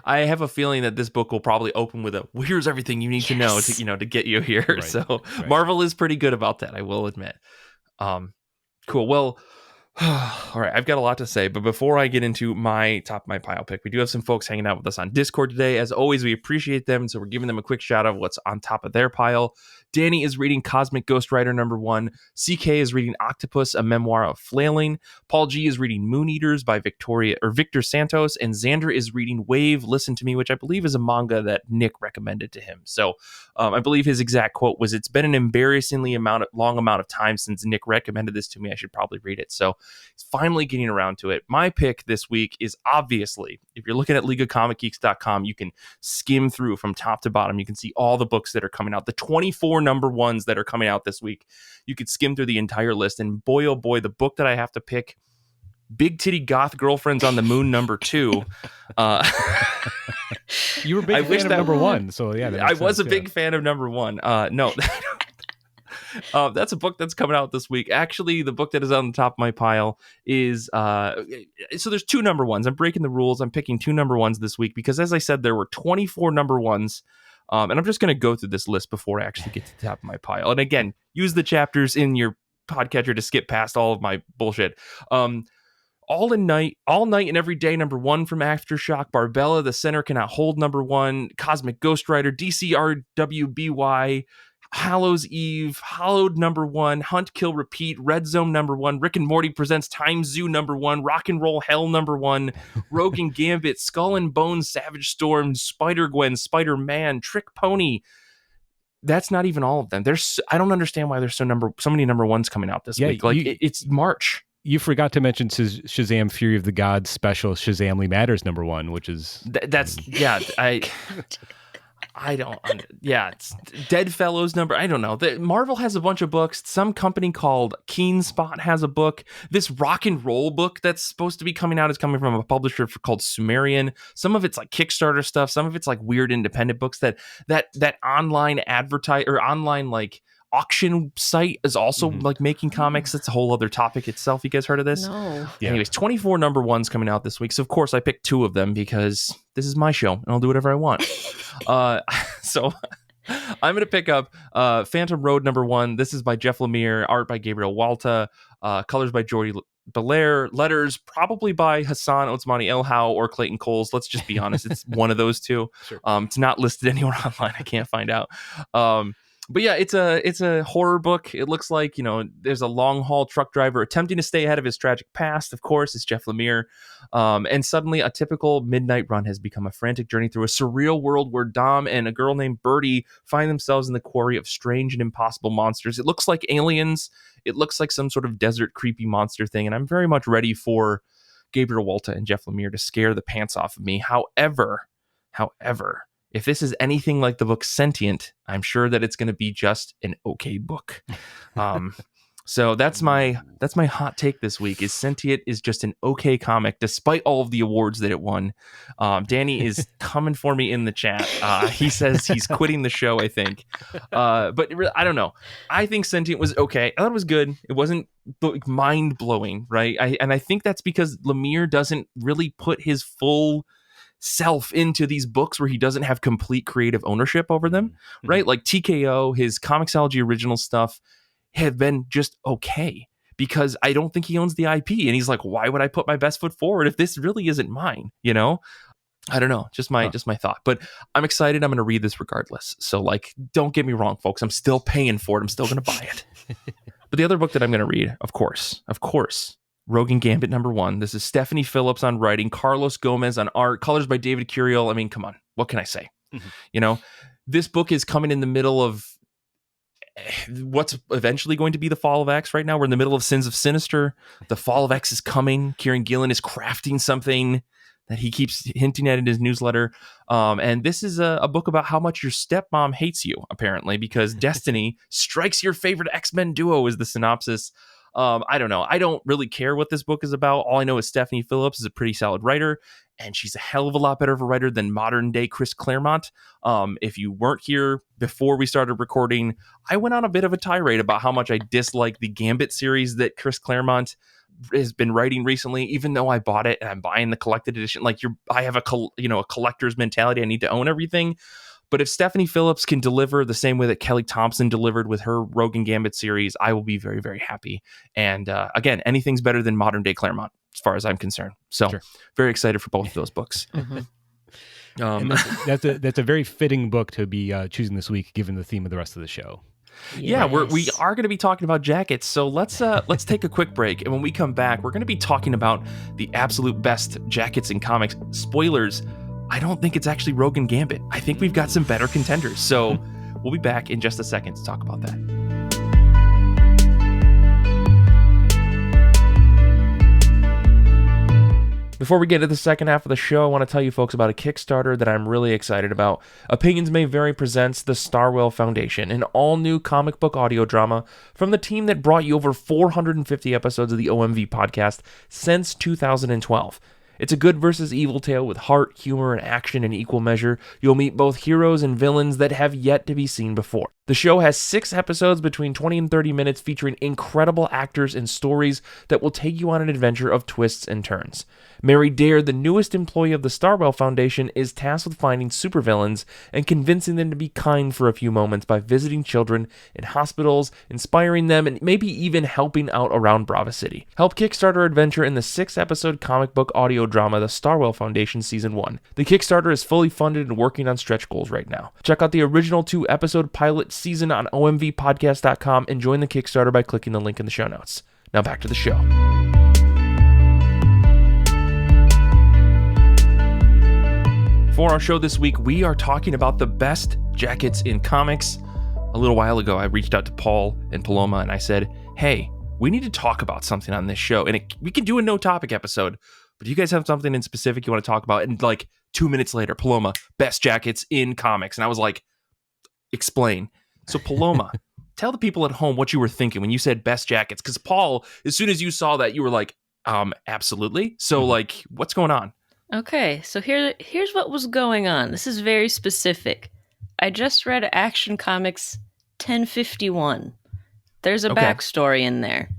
I have a feeling that this book will probably open with a, well, here's everything you need to know to get you here. Right, so Marvel is pretty good about that, I will admit. Cool. Well, all right, I've got a lot to say, but before I get into my top of my pile pick, we do have some folks hanging out with us on Discord today. As always, we appreciate them, so we're giving them a quick shout out of what's on top of their pile. Danny is reading Cosmic Ghost Rider #1. CK is reading Octopus, a memoir of flailing. Paul G is reading Moon Eaters by Victor Santos, and Zander is reading Wave, Listen to Me, which I believe is a manga that Nick recommended to him. So I believe his exact quote was, "It's been an embarrassingly long amount of time since Nick recommended this to me. I should probably read it." So he's finally getting around to it. My pick this week is obviously, if you're looking at LeagueOfComicGeeks.com, you can skim through from top to bottom. You can see all the books that are coming out, the 24 number ones that are coming out this week. You could skim through the entire list, and boy, oh boy, the book that I have to pick, Big Titty Goth Girlfriends on the Moon #2. You were a big fan of #1, so yeah. I was a big fan of #1. No. That's a book that's coming out this week. Actually, the book that is on the top of my pile is so there's 2 #1s. I'm breaking the rules. I'm picking 2 #1s this week because, as I said, there were 24 #1s. And I'm just going to go through this list before I actually get to the top of my pile. And again, use the chapters in your podcatcher to skip past all of my bullshit. All Night and Every Day #1 from Aftershock. Barbella, The Center Cannot Hold #1. Cosmic Ghost Rider, DCRWBY. Hallows Eve, Hallowed #1, Hunt, Kill, Repeat, Red Zone #1, Rick and Morty Presents Time Zoo #1, Rock and Roll Hell #1, Rogue and Gambit, Skull and Bones, Savage Storm, Spider-Gwen, Spider-Man, Trick Pony. That's not even all of them. I don't understand why there's so many #1s coming out this week. Like it's March. You forgot to mention Shazam Fury of the Gods special Shazamly Matters #1, which is it's Dead Fellows I don't know. Marvel has a bunch of books. Some company called Keen Spot has a book. This rock and roll book that's supposed to be coming out is coming from a publisher called Sumerian. Some of it's like Kickstarter stuff. Some of it's like weird independent books that online online like auction site is also like making comics. That's a whole other topic itself. You guys heard of this? No. Yeah. Anyways, 24 #1s coming out this week. So of course I picked 2 of them because this is my show and I'll do whatever I want. So I'm going to pick up Phantom Road #1. This is by Jeff Lemire, art by Gabriel Walta, colors by Jordi Belair, letters probably by Hassan Otsmani Elhau or Clayton Coles. Let's just be honest. It's one of those 2. Sure. It's not listed anywhere online. I can't find out. But yeah, it's a horror book. It looks like, there's a long haul truck driver attempting to stay ahead of his tragic past. Of course, it's Jeff Lemire. And suddenly a typical midnight run has become a frantic journey through a surreal world where Dom and a girl named Birdie find themselves in the quarry of strange and impossible monsters. It looks like aliens. It looks like some sort of desert creepy monster thing. And I'm very much ready for Gabriel Walta and Jeff Lemire to scare the pants off of me. However, if this is anything like the book Sentient, I'm sure that it's going to be just an okay book. So that's my hot take this week. Is Sentient is just an okay comic, despite all of the awards that it won. Danny is coming for me in the chat. He says he's quitting the show, I think. But I don't know. I think Sentient was okay. I thought it was good. It wasn't mind blowing, right? I think that's because Lemire doesn't really put his full self into these books where he doesn't have complete creative ownership over them, right? Like TKO, his Comixology original stuff have been just okay because I don't think he owns the IP, and he's like, why would I put my best foot forward if this really isn't mine? I don't know, just my thought, but I'm excited. I'm going to read this regardless. So like, don't get me wrong, folks. I'm still paying for it. I'm still going to buy it. But the other book that I'm going to read, of course, Rogue and Gambit #1. This is Stephanie Phillips on writing, Carlos Gomez on art, colors by David Curiel. I mean, come on, what can I say? This book is coming in the middle of what's eventually going to be the fall of X. Right now, we're in the middle of Sins of Sinister. The fall of X is coming. Kieran Gillen is crafting something that he keeps hinting at in his newsletter. And this is a book about how much your stepmom hates you, apparently, because destiny strikes your favorite X-Men duo is the synopsis. I don't know. I don't really care what this book is about. All I know is Stephanie Phillips is a pretty solid writer, and she's a hell of a lot better of a writer than modern day Chris Claremont. If you weren't here before we started recording, I went on a bit of a tirade about how much I dislike the Gambit series that Chris Claremont has been writing recently, even though I bought it and I'm buying the collected edition. Like I have a collector's mentality. I need to own everything. But if Stephanie Phillips can deliver the same way that Kelly Thompson delivered with her Rogue and Gambit series, I will be very, very happy. And again, anything's better than modern day Claremont, as far as I'm concerned. So very excited for both of those books. And that's a very fitting book to be choosing this week, given the theme of the rest of the show. Yes. Yeah, we are going to be talking about jackets. So let's take a quick break. And when we come back, we're going to be talking about the absolute best jackets in comics. Spoilers, I don't think it's actually Rogue and Gambit. I think we've got some better contenders. So we'll be back in just a second to talk about that. Before we get to the second half of the show, I want to tell you folks about a Kickstarter that I'm really excited about. Opinions May Vary presents the Starwell Foundation, an all-new comic book audio drama from the team that brought you over 450 episodes of the OMV podcast since 2012. It's a good versus evil tale with heart, humor, and action in equal measure. You'll meet both heroes and villains that have yet to be seen before. The show has 6 episodes between 20 and 30 minutes featuring incredible actors and stories that will take you on an adventure of twists and turns. Mary Dare, the newest employee of the Starwell Foundation, is tasked with finding supervillains and convincing them to be kind for a few moments by visiting children in hospitals, inspiring them, and maybe even helping out around Brava City. Help kickstart our adventure in the 6-episode comic book audio drama, The Starwell Foundation Season 1. The Kickstarter is fully funded and working on stretch goals right now. Check out the original 2-episode pilot season on omvpodcast.com and join the Kickstarter by clicking the link in the show notes. Now back to the show. For our show this week, we are talking about the best jackets in comics. A little while ago, I reached out to Paul and Paloma and I said, hey, we need to talk about something on this show. And we can do a no topic episode, but do you guys have something in specific you want to talk about? And like 2 minutes later, Paloma, best jackets in comics. And I was like, explain. So Paloma, tell the people at home what you were thinking when you said best jackets. Because Paul, as soon as you saw that, you were like, absolutely. So like, what's going on? Okay, so here's what was going on. This is very specific. I just read Action Comics 1051. There's a backstory in there.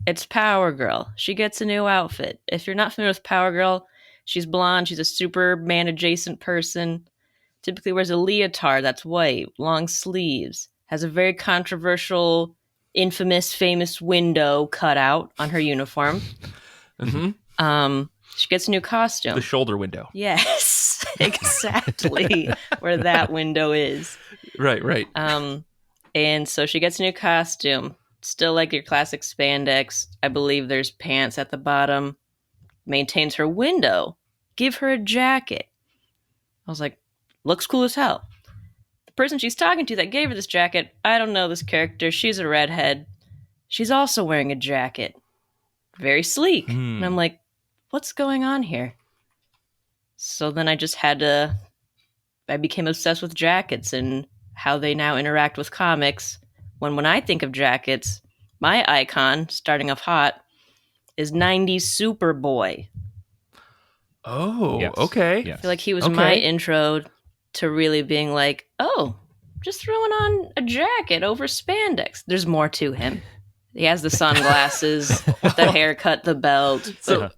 It's Power Girl. She gets a new outfit. If you're not familiar with Power Girl, she's blonde. She's a Superman-adjacent person. Typically wears a leotard that's white, long sleeves. Has a very controversial, infamous, famous window cut out on her uniform. She gets a new costume. The shoulder window. Yes, exactly where that window is. Right. And so she gets a new costume. Still like your classic spandex. I believe there's pants at the bottom. Maintains her window. Give her a jacket. I was like, looks cool as hell. The person she's talking to that gave her this jacket, I don't know this character. She's a redhead. She's also wearing a jacket. Very sleek. And I'm like, what's going on here? So then I became obsessed with jackets and how they now interact with comics. When I think of jackets, my icon, starting off hot, is 90s Superboy. Oh, yes. Okay. Yes. I feel like he was my intro to really being like, oh, just throwing on a jacket over spandex. There's more to him. He has the sunglasses, the haircut, the belt. So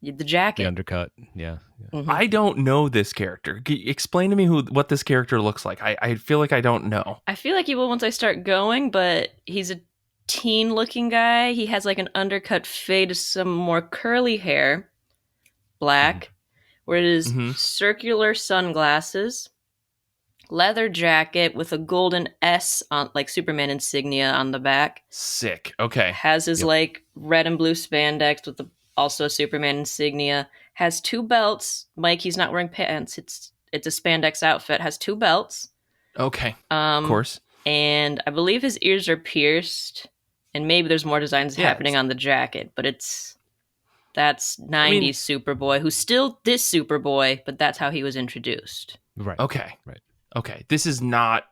the jacket. The undercut, yeah. Mm-hmm. I don't know this character. Explain to me what this character looks like. I feel like I don't know. I feel like he will once I start going, but he's a teen-looking guy. He has like an undercut fade to some more curly hair, black, where it is circular sunglasses, leather jacket with a golden S on like Superman insignia on the back. Sick. Okay. Has his like red and blue spandex with also Superman insignia. Has 2 belts. Mike, he's not wearing pants. It's a spandex outfit. Has 2 belts. Okay. Of course. And I believe his ears are pierced. And maybe there's more designs happening on the jacket, but it's That's 90s Superboy, who's still this Superboy, but that's how he was introduced. Right. Okay. Right. Okay. This is not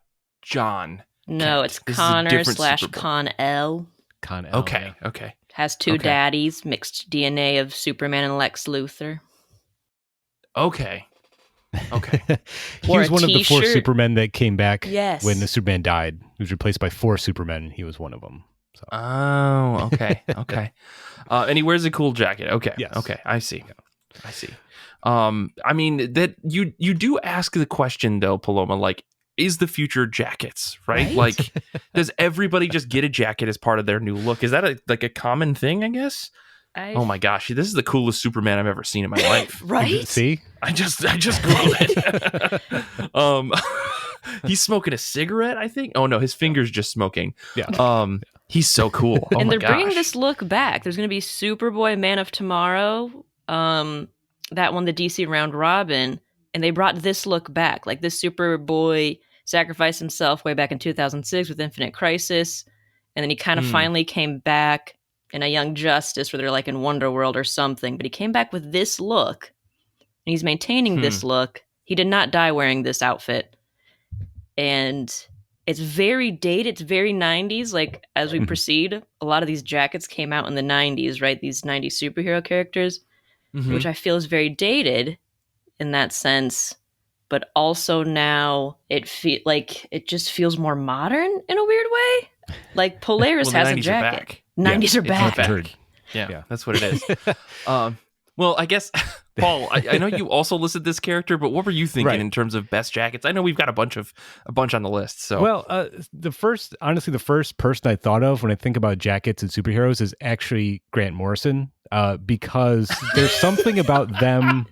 John. No, Kent. It's This is a Connor different / Superboy. Con-El. Con-El. Okay. Yeah. Okay. Has two Okay. daddies, mixed DNA of Superman and Lex Luthor. Okay. Okay. He Or was a one of the 4 t-shirt. Supermen that came back Yes. when the Superman died. He was replaced by 4 Supermen, and he was one of them. So. Oh, okay. Okay. And he wears a cool jacket. Okay. Yes. Okay. I see. I see. I mean, that you do ask the question though, Paloma, like, is the future jackets, right? Like, does everybody just get a jacket as part of their new look? Is that a common thing, I guess? Oh my gosh, this is the coolest Superman I've ever seen in my life. Right? See? I just Googled it. He's smoking a cigarette, I think. Oh no, his finger's just smoking. Yeah. He's so cool. Oh And my they're bringing gosh. this look back. There's going to be Superboy, Man of Tomorrow, that won the DC round robin, and they brought this look back. Like, this Superboy sacrificed himself way back in 2006 with Infinite Crisis, and then he kind of finally came back in a Young Justice where they're like in Wonder World or something, but he came back with this look, and he's maintaining this look. He did not die wearing this outfit, and it's very dated. It's very 90s. Like, as we proceed, a lot of these jackets came out in the 90s, right? These 90s superhero characters, which I feel is very dated in that sense. But also now it just feels more modern in a weird way. Like, Polaris has a jacket. 90s are back. Yeah, that's what it is. Well, I guess, Paul, I know you also listed this character, but what were you thinking in terms of best jackets? I know we've got a bunch on the list. So, well, the first person I thought of when I think about jackets and superheroes is actually Grant Morrison, because there's something about them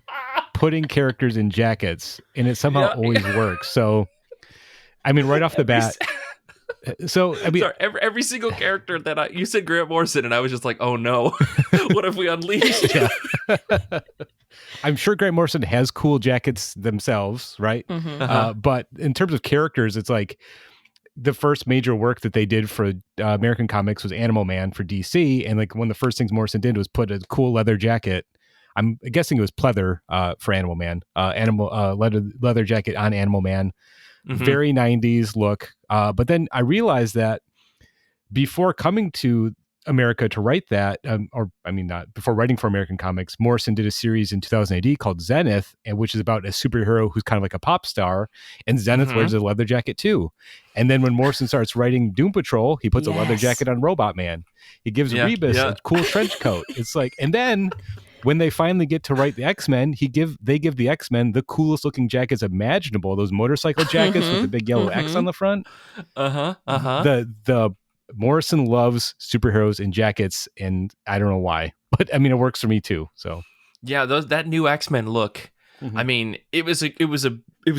putting characters in jackets, and it somehow always works. So, I mean, right off the bat. So I mean, sorry, every single character that you said Grant Morrison, and I was just like, oh no, what have we unleashed? I'm sure Grant Morrison has cool jackets themselves, right? But in terms of characters, it's like the first major work that they did for American comics was Animal Man for DC, and like one of the first things Morrison did was put a cool leather jacket. I'm guessing it was pleather for Animal Man, leather jacket on Animal Man. Very 90s look. But then I realized that before coming to America to write that, not before writing for American comics, Morrison did a series in 2000 AD called Zenith, which is about a superhero who's kind of like a pop star, and Zenith wears a leather jacket too. And then when Morrison starts writing Doom Patrol, he puts a leather jacket on Robot Man. He gives Rebus a cool trench coat. It's like, and then when they finally get to write the X-Men, they give the X-Men the coolest looking jackets imaginable. Those motorcycle jackets with the big yellow X on the front. The Morrison loves superheroes in jackets, and I don't know why, but I mean, it works for me too. So yeah, that new X-Men look. I mean, it was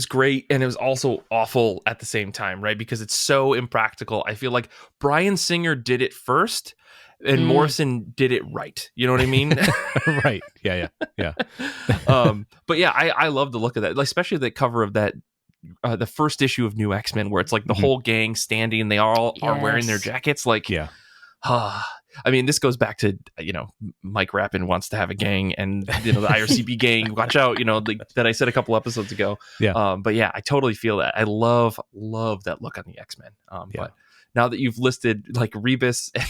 great, and it was also awful at the same time, right? Because it's so impractical. I feel like Bryan Singer did it first, and Morrison did it right. You know what I mean? Right. Yeah. But yeah, I love the look of that, like, especially the cover of that, the first issue of New X-Men, where it's like the whole gang standing, and they all are wearing their jackets. Like, I mean, this goes back to, Mike Rapin wants to have a gang, and, the IRCB gang, watch out, that I said a couple episodes ago. Yeah. But yeah, I totally feel that. I love that look on the X-Men. But now that you've listed like Rebus and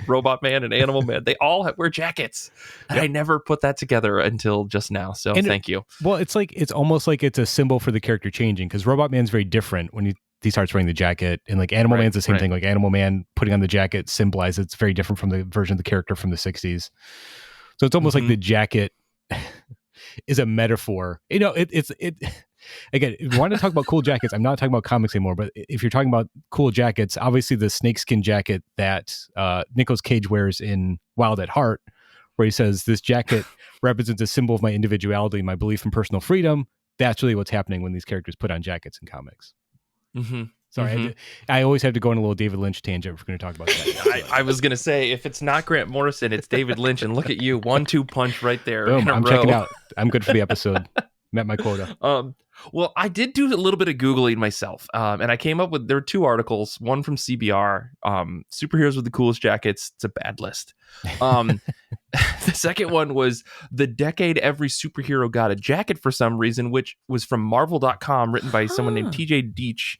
Robot Man and Animal Man, they all wear jackets. And I never put that together until just now. So thank you. Well, it's almost like it's a symbol for the character changing, because Robot Man's very different when he starts wearing the jacket, and like Animal Man's the same thing. Like Animal Man putting on the jacket symbolizes it's very different from the version of the character from the 60s. So it's almost like the jacket is a metaphor. Again, if you want to talk about cool jackets, I'm not talking about comics anymore, but if you're talking about cool jackets, obviously the snakeskin jacket that Nicolas Cage wears in Wild at Heart, where he says, this jacket represents a symbol of my individuality, my belief in personal freedom. That's really what's happening when these characters put on jackets in comics. Sorry, I always have to go on a little David Lynch tangent if we're going to talk about that. I was going to say, if it's not Grant Morrison, it's David Lynch, and look at you, 1-2 punch right there. Boom, I'm checking out. I'm good for the episode. Met my quota. Well, I did do a little bit of Googling myself, and I came up with, there were two articles, one from CBR, superheroes with the coolest jackets. It's a bad list. Um, the second one was the decade every superhero got a jacket for some reason, which was from Marvel.com, written by someone named TJ Deitch,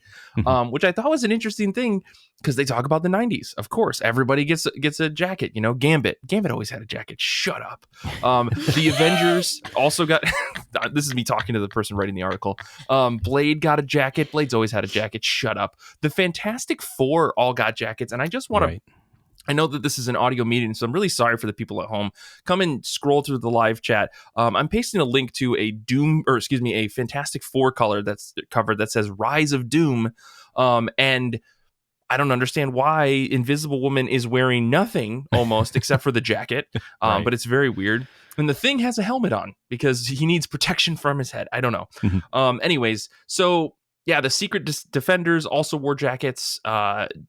which I thought was an interesting thing because they talk about the 90s. Of course, everybody gets a jacket. You know, Gambit always had a jacket. Shut up. The Avengers also got. This is me talking to the person writing the article. Blade got a jacket. Blade's always had a jacket. Shut up. The Fantastic Four all got jackets, and I just want to. I know that this is an audio meeting, so I'm really sorry for the people at home. Come and scroll through the live chat. I'm pasting a link to a Fantastic Four color that's covered that says Rise of Doom. And I don't understand why Invisible Woman is wearing nothing almost except for the jacket. But it's very weird. And the Thing has a helmet on because he needs protection from his head. I don't know. Anyways, so yeah, the Secret Defenders also wore jackets.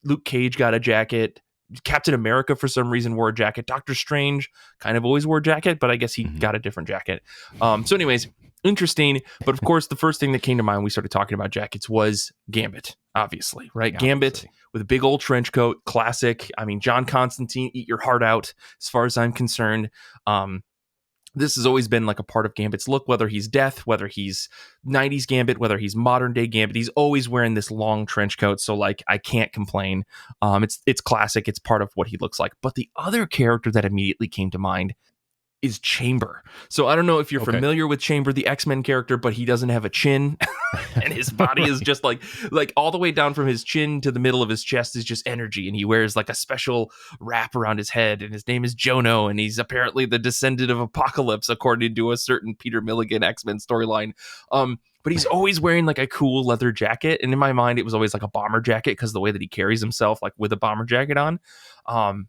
Luke Cage got a jacket. Captain America, for some reason, wore a jacket. Doctor Strange kind of always wore a jacket, but I guess he got a different jacket. So anyways, interesting. But of course, the first thing that came to mind when we started talking about jackets was Gambit, obviously, right? Gambit with a big old trench coat, classic. I mean, John Constantine, eat your heart out, as far as I'm concerned. This has always been like a part of Gambit's look, whether he's Death, whether he's 90s Gambit, whether he's modern day Gambit. He's always wearing this long trench coat. So like, I can't complain. It's classic. It's part of what he looks like. But the other character that immediately came to mind is Chamber. So I don't know if you're familiar with Chamber, the X-Men character, but he doesn't have a chin and his body is just like all the way down from his chin to the middle of his chest is just energy. And he wears like a special wrap around his head, and his name is Jono. And he's apparently the descendant of Apocalypse, according to a certain Peter Milligan X-Men storyline. But he's always wearing like a cool leather jacket. And in my mind, it was always like a bomber jacket because the way that he carries himself, like with a bomber jacket on.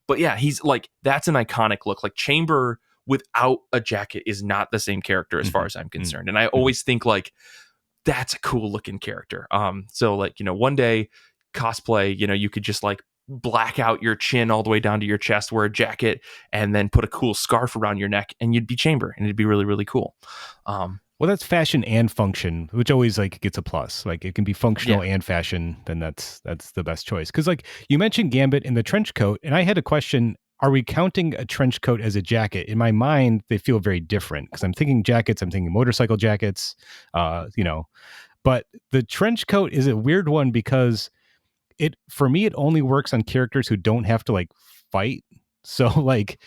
But yeah, he's like, that's an iconic look. Like Chamber without a jacket is not the same character as far as I'm concerned. And I always think like, that's a cool looking character. So like, you know, one day cosplay, you know, you could just like black out your chin all the way down to your chest, wear a jacket, and then put a cool scarf around your neck, and you'd be Chamber, and it'd be really, really cool. Well, that's fashion and function, which always like gets a plus. Like it can be functional and fashion, then that's the best choice. Because like you mentioned Gambit in the trench coat, and I had a question. Are we counting a trench coat as a jacket? In my mind, they feel very different because I'm thinking jackets, I'm thinking motorcycle jackets, you know. But the trench coat is a weird one because for me, it only works on characters who don't have to like fight. So like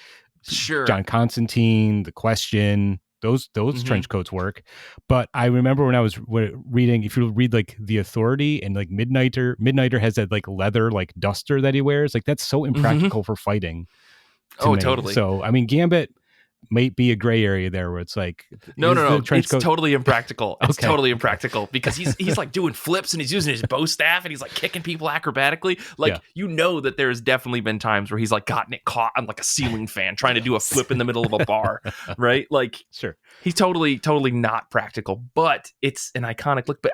John Constantine, The Question, those trench coats work. But I remember when I was reading, if you read like The Authority and like Midnighter has that like leather like duster that he wears, like that's so impractical for fighting. Totally. So I mean, Gambit might be a gray area there where it's like no, it's totally impractical. It's totally impractical because he's like doing flips and he's using his bow staff and he's like kicking people acrobatically. Like you know that there's definitely been times where he's like gotten it caught on like a ceiling fan trying to do a flip in the middle of a bar, right? Like sure, he's totally not practical, but it's an iconic look. But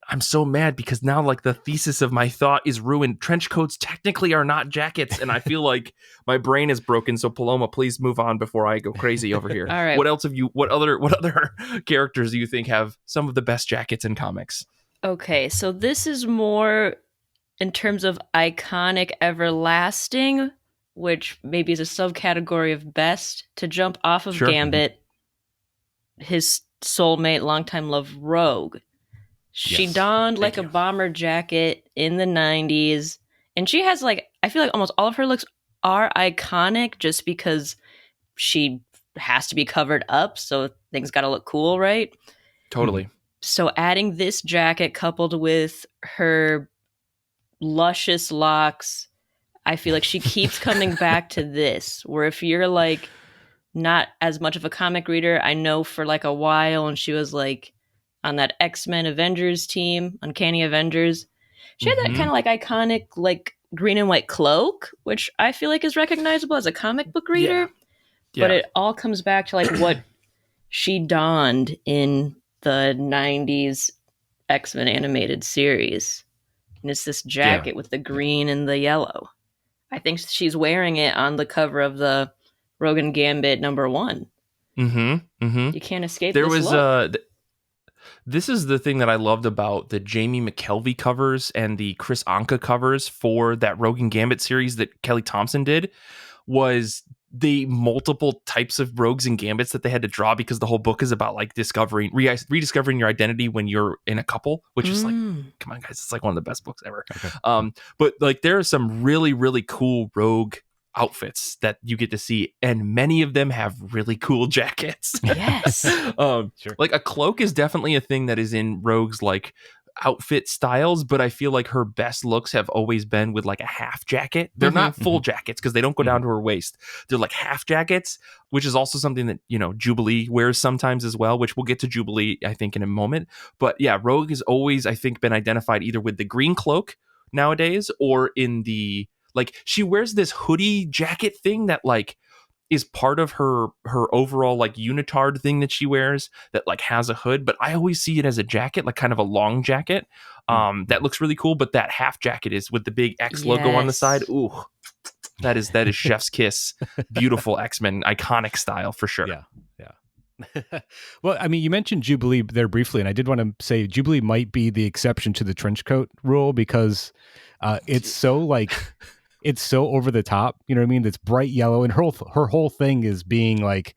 I'm so mad because now like the thesis of my thought is ruined. Trench coats technically are not jackets, and I feel like my brain is broken. So Paloma, please move on before I go crazy over here. All right. What else have you? What other characters do you think have some of the best jackets in comics? Okay, so this is more in terms of iconic, everlasting, which maybe is a subcategory of best. To jump off of Gambit, his soulmate, longtime love, Rogue. She donned like a bomber jacket in the 90s. And she has like, I feel like almost all of her looks are iconic just because she has to be covered up. So things got to look cool, right? Totally. So adding this jacket coupled with her luscious locks, I feel like she keeps coming back to this. Where if you're like not as much of a comic reader, I know for like a while, and she was like, on that X-Men Avengers team, Uncanny Avengers. She had that kind of like iconic like green and white cloak, which I feel like is recognizable as a comic book reader. Yeah. But it all comes back to like what she donned in the 90s X-Men animated series. And it's this jacket with the green and the yellow. I think she's wearing it on the cover of the Rogue and Gambit #1. You can't escape this look. This is the thing that I loved about the Jamie McKelvey covers and the Chris Anka covers for that Rogue and Gambit series that Kelly Thompson did, was the multiple types of rogues and gambits that they had to draw, because the whole book is about like rediscovering your identity when you're in a couple, which is like, come on guys, it's like one of the best books ever. Okay. But like there are some really, really cool rogue outfits that you get to see, and many of them have really cool jackets. Yes. Sure. Like a cloak is definitely a thing that is in rogues like outfit styles, but I feel like her best looks have always been with like a half jacket. They're not full jackets because they don't go down to her waist. They're like half jackets, which is also something that, you know, Jubilee wears sometimes as well, which we'll get to Jubilee, I think, in a moment. But yeah, Rogue has always, I think, been identified either with the green cloak nowadays or in the, like, she wears this hoodie jacket thing that like is part of her overall like unitard thing that she wears that like has a hood, but I always see it as a jacket, like kind of a long jacket. That looks really cool, but that half jacket is with the big X logo on the side. Ooh, that is chef's kiss. Beautiful X-Men iconic style for sure. Yeah. Well, I mean, you mentioned Jubilee there briefly, and I did want to say Jubilee might be the exception to the trench coat rule, because it's so like it's so over the top, you know what I mean? It's bright yellow, and her whole thing is being like,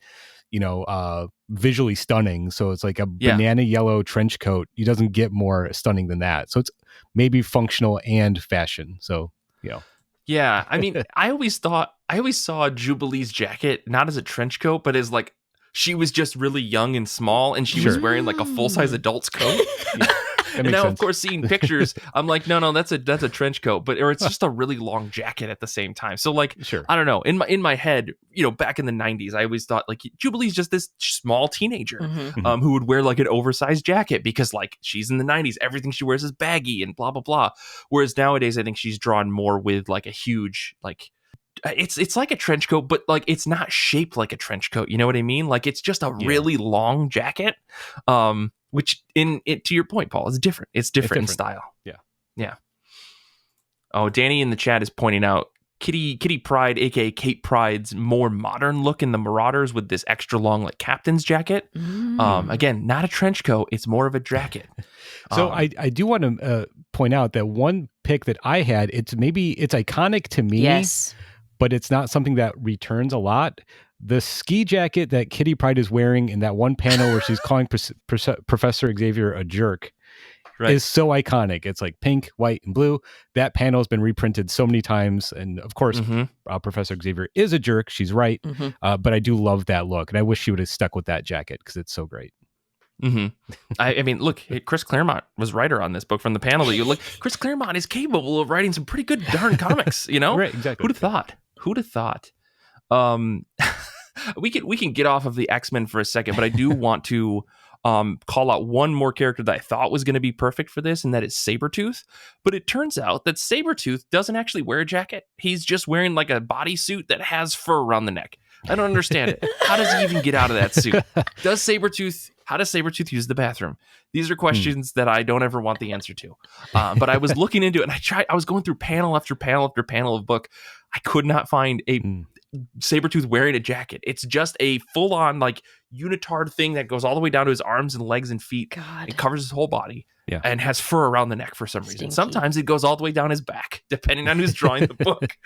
you know, visually stunning. So it's like a banana yellow trench coat. It doesn't get more stunning than that. So it's maybe functional and fashion. So, you know. Yeah, I mean, I always saw Jubilee's jacket not as a trench coat, but as like she was just really young and small, and she was wearing like a full-size adult's coat. And now, of course, seeing pictures, I'm like, no, that's a trench coat, or it's just a really long jacket at the same time. So, like, I don't know. In my head, you know, back in the '90s, I always thought like Jubilee's just this small teenager who would wear like an oversized jacket because like she's in the '90s, everything she wears is baggy and blah blah blah. Whereas nowadays, I think she's drawn more with like a huge like. It's like a trench coat, but like it's not shaped like a trench coat. You know what I mean? Like it's just a really long jacket. Which to your point, Paul, is different. It's different in style. Yeah. Oh, Danny in the chat is pointing out Kitty Pryde, aka Kate Pryde's more modern look in the Marauders with this extra long like captain's jacket. Again, not a trench coat. It's more of a jacket. So I do want to point out that one pick that I had, it's iconic to me. Yes. But it's not something that returns a lot. The ski jacket that Kitty Pryde is wearing in that one panel where she's calling Professor Xavier a jerk is so iconic. It's like pink, white, and blue. That panel has been reprinted so many times. And of course, Professor Xavier is a jerk. She's right. But I do love that look. And I wish she would have stuck with that jacket because it's so great. I mean, look, Chris Claremont was writer on this book from the panel that you look. Chris Claremont is capable of writing some pretty good darn comics, you know? Right, exactly. Who'd have thought? We can get off of the X-Men for a second, but I do want to call out one more character that I thought was going to be perfect for this, and that is Sabretooth. But it turns out that Sabretooth doesn't actually wear a jacket. He's just wearing like a bodysuit that has fur around the neck. I don't understand it. How does he even get out of that suit? How does Sabretooth use the bathroom? These are questions that I don't ever want the answer to. But I was looking into it, and I was going through panel after panel after panel of book. I could not find a Sabretooth wearing a jacket. It's just a full-on like unitard thing that goes all the way down to his arms and legs and feet. God. It covers his whole body and has fur around the neck for some reason. Sometimes it goes all the way down his back, depending on who's drawing the book.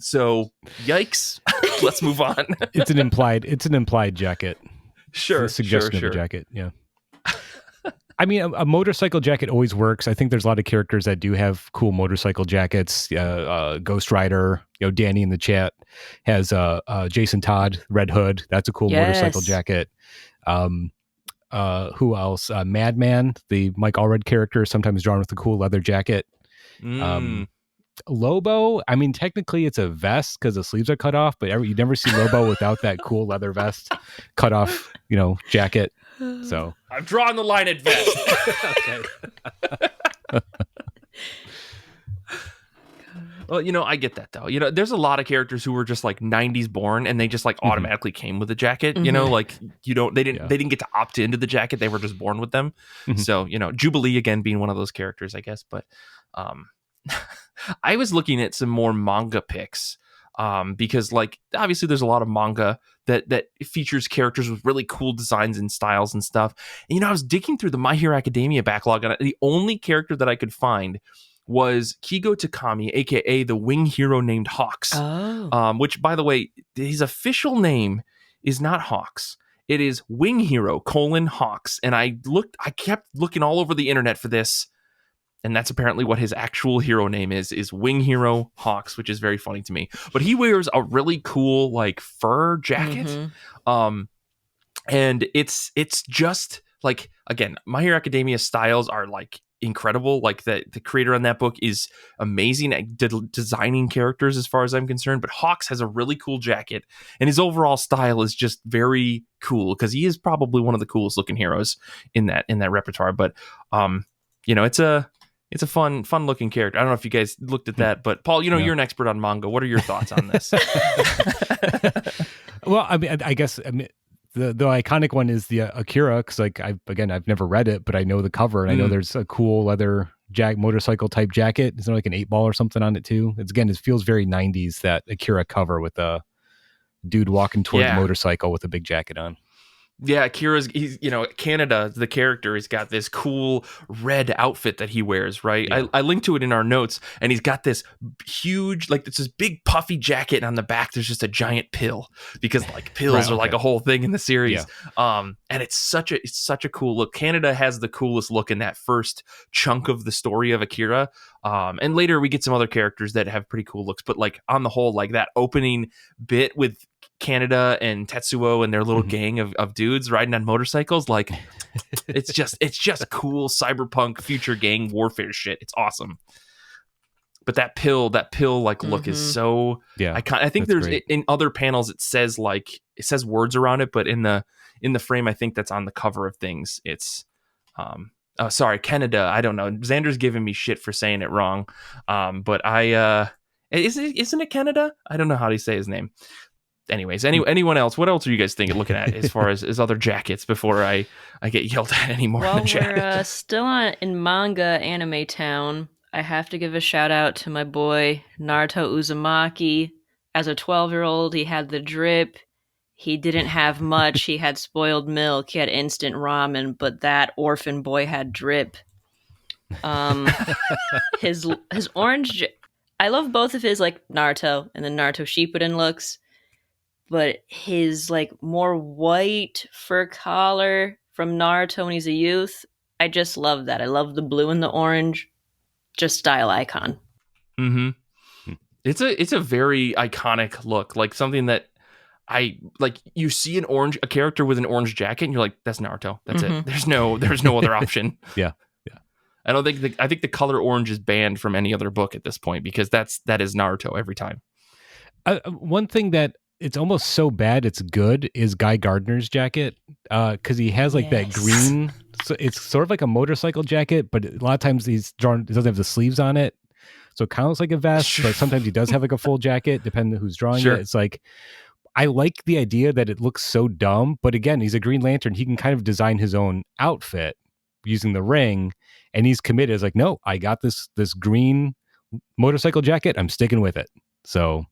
So yikes. Let's move on. It's an implied jacket. Sure. It's a suggestion of a jacket. Yeah. I mean, a motorcycle jacket always works. I think there's a lot of characters that do have cool motorcycle jackets. Ghost Rider, Danny in the chat has Jason Todd, Red Hood. That's a cool motorcycle jacket. Who else? Madman, the Mike Allred character, sometimes drawn with a cool leather jacket. Lobo, I mean, technically it's a vest because the sleeves are cut off, but you never see Lobo without that cool leather vest, cut off, jacket. So I'm drawing the line at vest. Okay. Well, I get that though. There's a lot of characters who were just like 90s born and they just like automatically came with a jacket, like they didn't get to opt into the jacket. They were just born with them. So, Jubilee again being one of those characters, I guess. But I was looking at some more manga picks because like obviously there's a lot of manga that features characters with really cool designs and styles and stuff. And I was digging through the My Hero Academia backlog, and the only character that I could find was Kigo Takami, aka the wing hero named Hawks. Which, by the way, his official name is not Hawks. It is Wing Hero : Hawks. And I kept looking all over the internet for this, and that's apparently what his actual hero name is Wing Hero Hawks, which is very funny to me. But he wears a really cool like fur jacket. And it's just like, again, My Hero Academia styles are like incredible. Like the creator on that book is amazing at designing characters as far as I'm concerned. But Hawks has a really cool jacket, and his overall style is just very cool because he is probably one of the coolest looking heroes in that repertoire. But it's a fun looking character. I don't know if you guys looked at that, but Paul, you're an expert on manga. What are your thoughts on this? Well, I guess the iconic one is the Akira, because like I've never read it, but I know the cover, and I know there's a cool leather motorcycle type jacket. Is there like an 8-ball or something on it too? It feels very 90s, that Akira cover with a dude walking towards a motorcycle with a big jacket on. Yeah, he's Canada, the character, he's got this cool red outfit that he wears, right? Yeah. I linked to it in our notes, and he's got this huge, like, it's this big puffy jacket, and on the back there's just a giant pill, because like pills are like a whole thing in the series. And it's such a cool look. Canada has the coolest look in that first chunk of the story of Akira. And later we get some other characters that have pretty cool looks, but like on the whole, like that opening bit with Canada and Tetsuo and their little gang of dudes riding on motorcycles, like it's just cool cyberpunk future gang warfare shit. It's awesome. But that pill like look is so I think there's great. In other panels it says words around it, but in the frame I think that's on the cover of things, it's Canada. I don't know. Zander's giving me shit for saying it wrong. But isn't it Canada? I don't know how to say his name. Anyways, anyone else? What else are you guys looking at as far as other jackets before I get yelled at anymore in the chat? We're still in manga anime town, I have to give a shout out to my boy Naruto Uzumaki. As a 12-year-old, he had the drip. He didn't have much. He had spoiled milk. He had instant ramen, but that orphan boy had drip. His orange. I love both of his like Naruto and the Naruto Shippuden looks. But his like more white fur collar from Naruto when he's a youth, I just love that. I love the blue and the orange. Just style icon. Mm-hmm. It's a very iconic look, like something that I like. You see a character with an orange jacket, and you're like, "That's Naruto. That's it. There's no other option." Yeah. I don't think I think the color orange is banned from any other book at this point, because that is Naruto every time. One thing that it's almost so bad it's good is Guy Gardner's jacket, because he has like that green. So it's sort of like a motorcycle jacket, but a lot of times it doesn't have the sleeves on it, so it kind of looks like a vest. But sometimes he does have like a full jacket, depending on who's drawing it. It's like, I like the idea that it looks so dumb, but again, he's a Green Lantern. He can kind of design his own outfit using the ring, and he's committed. It's like, no, I got this green motorcycle jacket. I'm sticking with it. So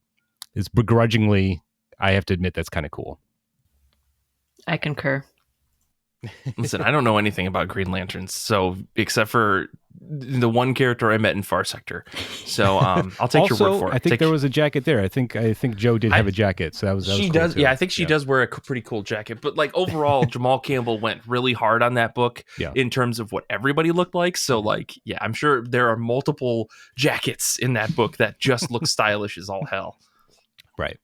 it's begrudgingly, I have to admit, that's kind of cool. I concur. Listen, I don't know anything about Green Lanterns, so except for the one character I met in Far Sector. So I'll take your word for it. I think there was a jacket there. I think Joe did have a jacket, so that was she cool does. too. Yeah, I think she does wear a pretty cool jacket. But like overall, Jamal Campbell went really hard on that book in terms of what everybody looked like. So like, yeah, I'm sure there are multiple jackets in that book that just look stylish as all hell. Right.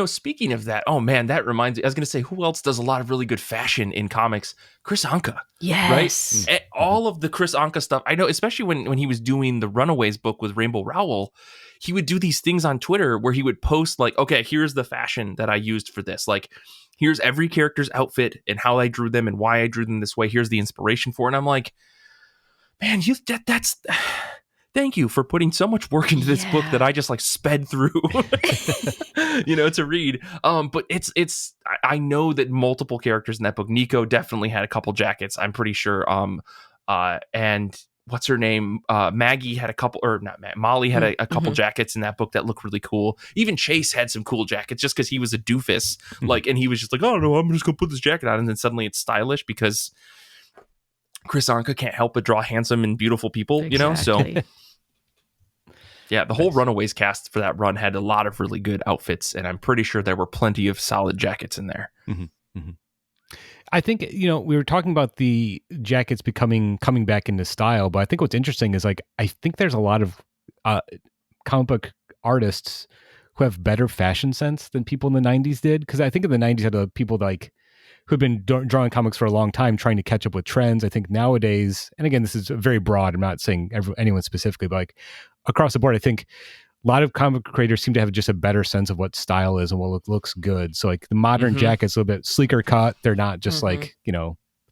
Speaking of that, oh man, that reminds me. I was going to say, who else does a lot of really good fashion in comics? Chris Anka. Yes. Right? All of the Chris Anka stuff. I know, especially when he was doing the Runaways book with Rainbow Rowell, he would do these things on Twitter where he would post like, okay, here's the fashion that I used for this. Like, here's every character's outfit and how I drew them and why I drew them this way. Here's the inspiration for it. And I'm like, man, that's... Thank you for putting so much work into this book that I just like sped through, to read. But I know that multiple characters in that book. Nico definitely had a couple jackets, I'm pretty sure. And what's her name? Maggie had a couple, or not Molly had a couple jackets in that book that looked really cool. Even Chase had some cool jackets just because he was a doofus. Like, and he was just like, oh no, I'm just gonna put this jacket on, and then suddenly it's stylish because Chris Anka can't help but draw handsome and beautiful people, you know? So yeah, the whole Runaways cast for that run had a lot of really good outfits, and I'm pretty sure there were plenty of solid jackets in there. I think, we were talking about the jackets coming back into style, but I think what's interesting is, like, I think there's a lot of comic book artists who have better fashion sense than people in the 90s did. Because I think in the 90s had people like who've been drawing comics for a long time trying to catch up with trends. I think nowadays, and again, this is very broad, I'm not saying anyone specifically, but like across the board, I think a lot of comic creators seem to have just a better sense of what style is and what looks good. So like the modern jacket's a little bit sleeker cut. They're not just like,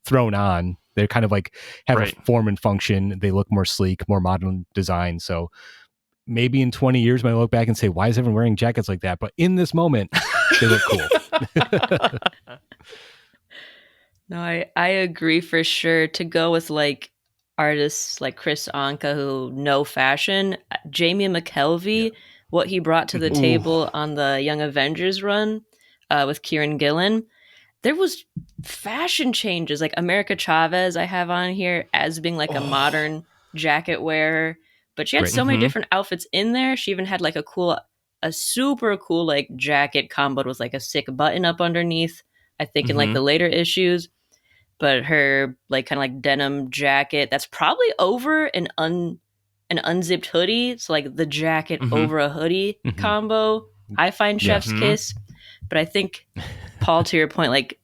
thrown on. They're kind of like have a form and function. They look more sleek, more modern design. So maybe in 20 years, I might look back and say, why is everyone wearing jackets like that? But in this moment, they look cool. No, I agree for sure. To go with like artists like Chris Anka who know fashion, Jamie McKelvey, what he brought to the table on the Young Avengers run with Kieran Gillen, there was fashion changes. Like America Chavez I have on here as being like a modern jacket wearer, but she had so many different outfits in there. She even had like a super cool like jacket comboed with like a sick button up underneath, I think in like the later issues. But her like kind of like denim jacket that's probably over an unzipped hoodie. So like the jacket over a hoodie combo, I find chef's kiss. But I think, Paul, to your point, like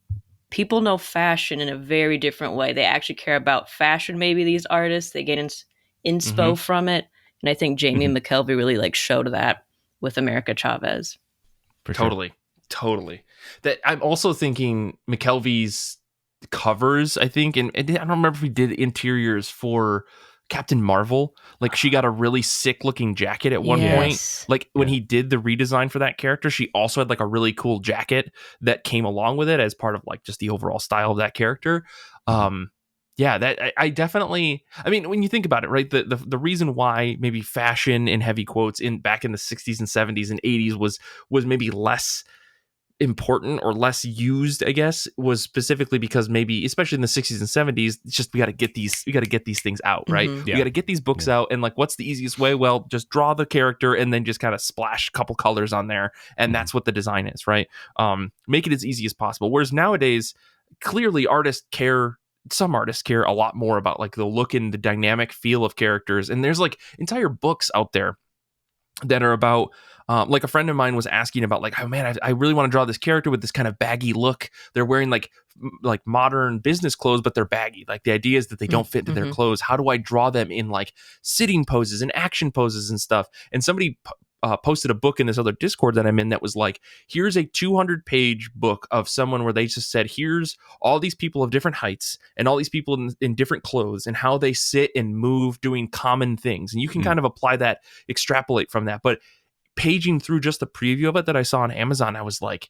people know fashion in a very different way. They actually care about fashion. Maybe these artists, they get inspo from it. And I think Jamie McKelvey really like showed that with America Chavez. For totally. That I'm also thinking McKelvey's covers, I think, and I don't remember if we did interiors for Captain Marvel. Like she got a really sick looking jacket at one point. Like when he did the redesign for that character, she also had like a really cool jacket that came along with it as part of like just the overall style of that character. That I definitely, I mean, when you think about it, right, the reason why maybe fashion in heavy quotes back in the 60s and 70s and 80s was maybe less important or less used, I guess, was specifically because maybe, especially in the 60s and 70s, it's just we got to get these things out, right? We got to get these books out, and like, what's the easiest way? Well, just draw the character and then just kind of splash a couple colors on there, and that's what the design is, right? Make it as easy as possible. Whereas nowadays, clearly, some artists care a lot more about like the look and the dynamic feel of characters, and there's like entire books out there that are about like a friend of mine was asking about like, oh man, I really want to draw this character with this kind of baggy look. They're wearing like modern business clothes, but they're baggy. Like the idea is that they don't fit into their clothes. How do I draw them in like sitting poses and action poses and stuff? And somebody posted a book in this other Discord that I'm in that was like, here's a 200-page book of someone where they just said, here's all these people of different heights and all these people in different clothes and how they sit and move doing common things. And you can kind of apply that, extrapolate from that. But paging through just the preview of it that I saw on Amazon, I was like,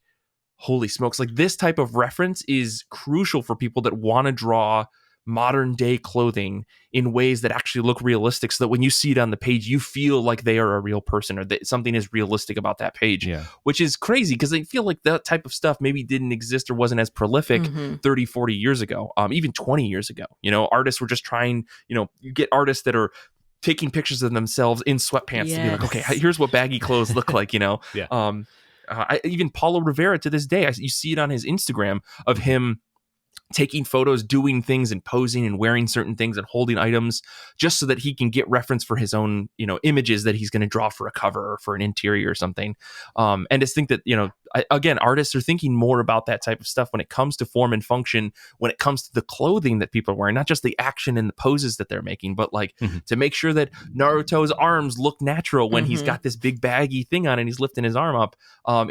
holy smokes, like this type of reference is crucial for people that want to draw modern day clothing in ways that actually look realistic, so that when you see it on the page, you feel like they are a real person or that something is realistic about that page, which is crazy because I feel like that type of stuff maybe didn't exist or wasn't as prolific 30, 40 years ago, even 20 years ago. Artists were just trying, you get artists that are taking pictures of themselves in sweatpants to be like, okay, here's what baggy clothes look like, even Paulo Rivera to this day, you see it on his Instagram of him taking photos, doing things and posing and wearing certain things and holding items just so that he can get reference for his own, images that he's going to draw for a cover or for an interior or something. And just think that, again, artists are thinking more about that type of stuff when it comes to form and function, when it comes to the clothing that people are wearing, not just the action and the poses that they're making, but like to make sure that Naruto's arms look natural when he's got this big baggy thing on and he's lifting his arm up,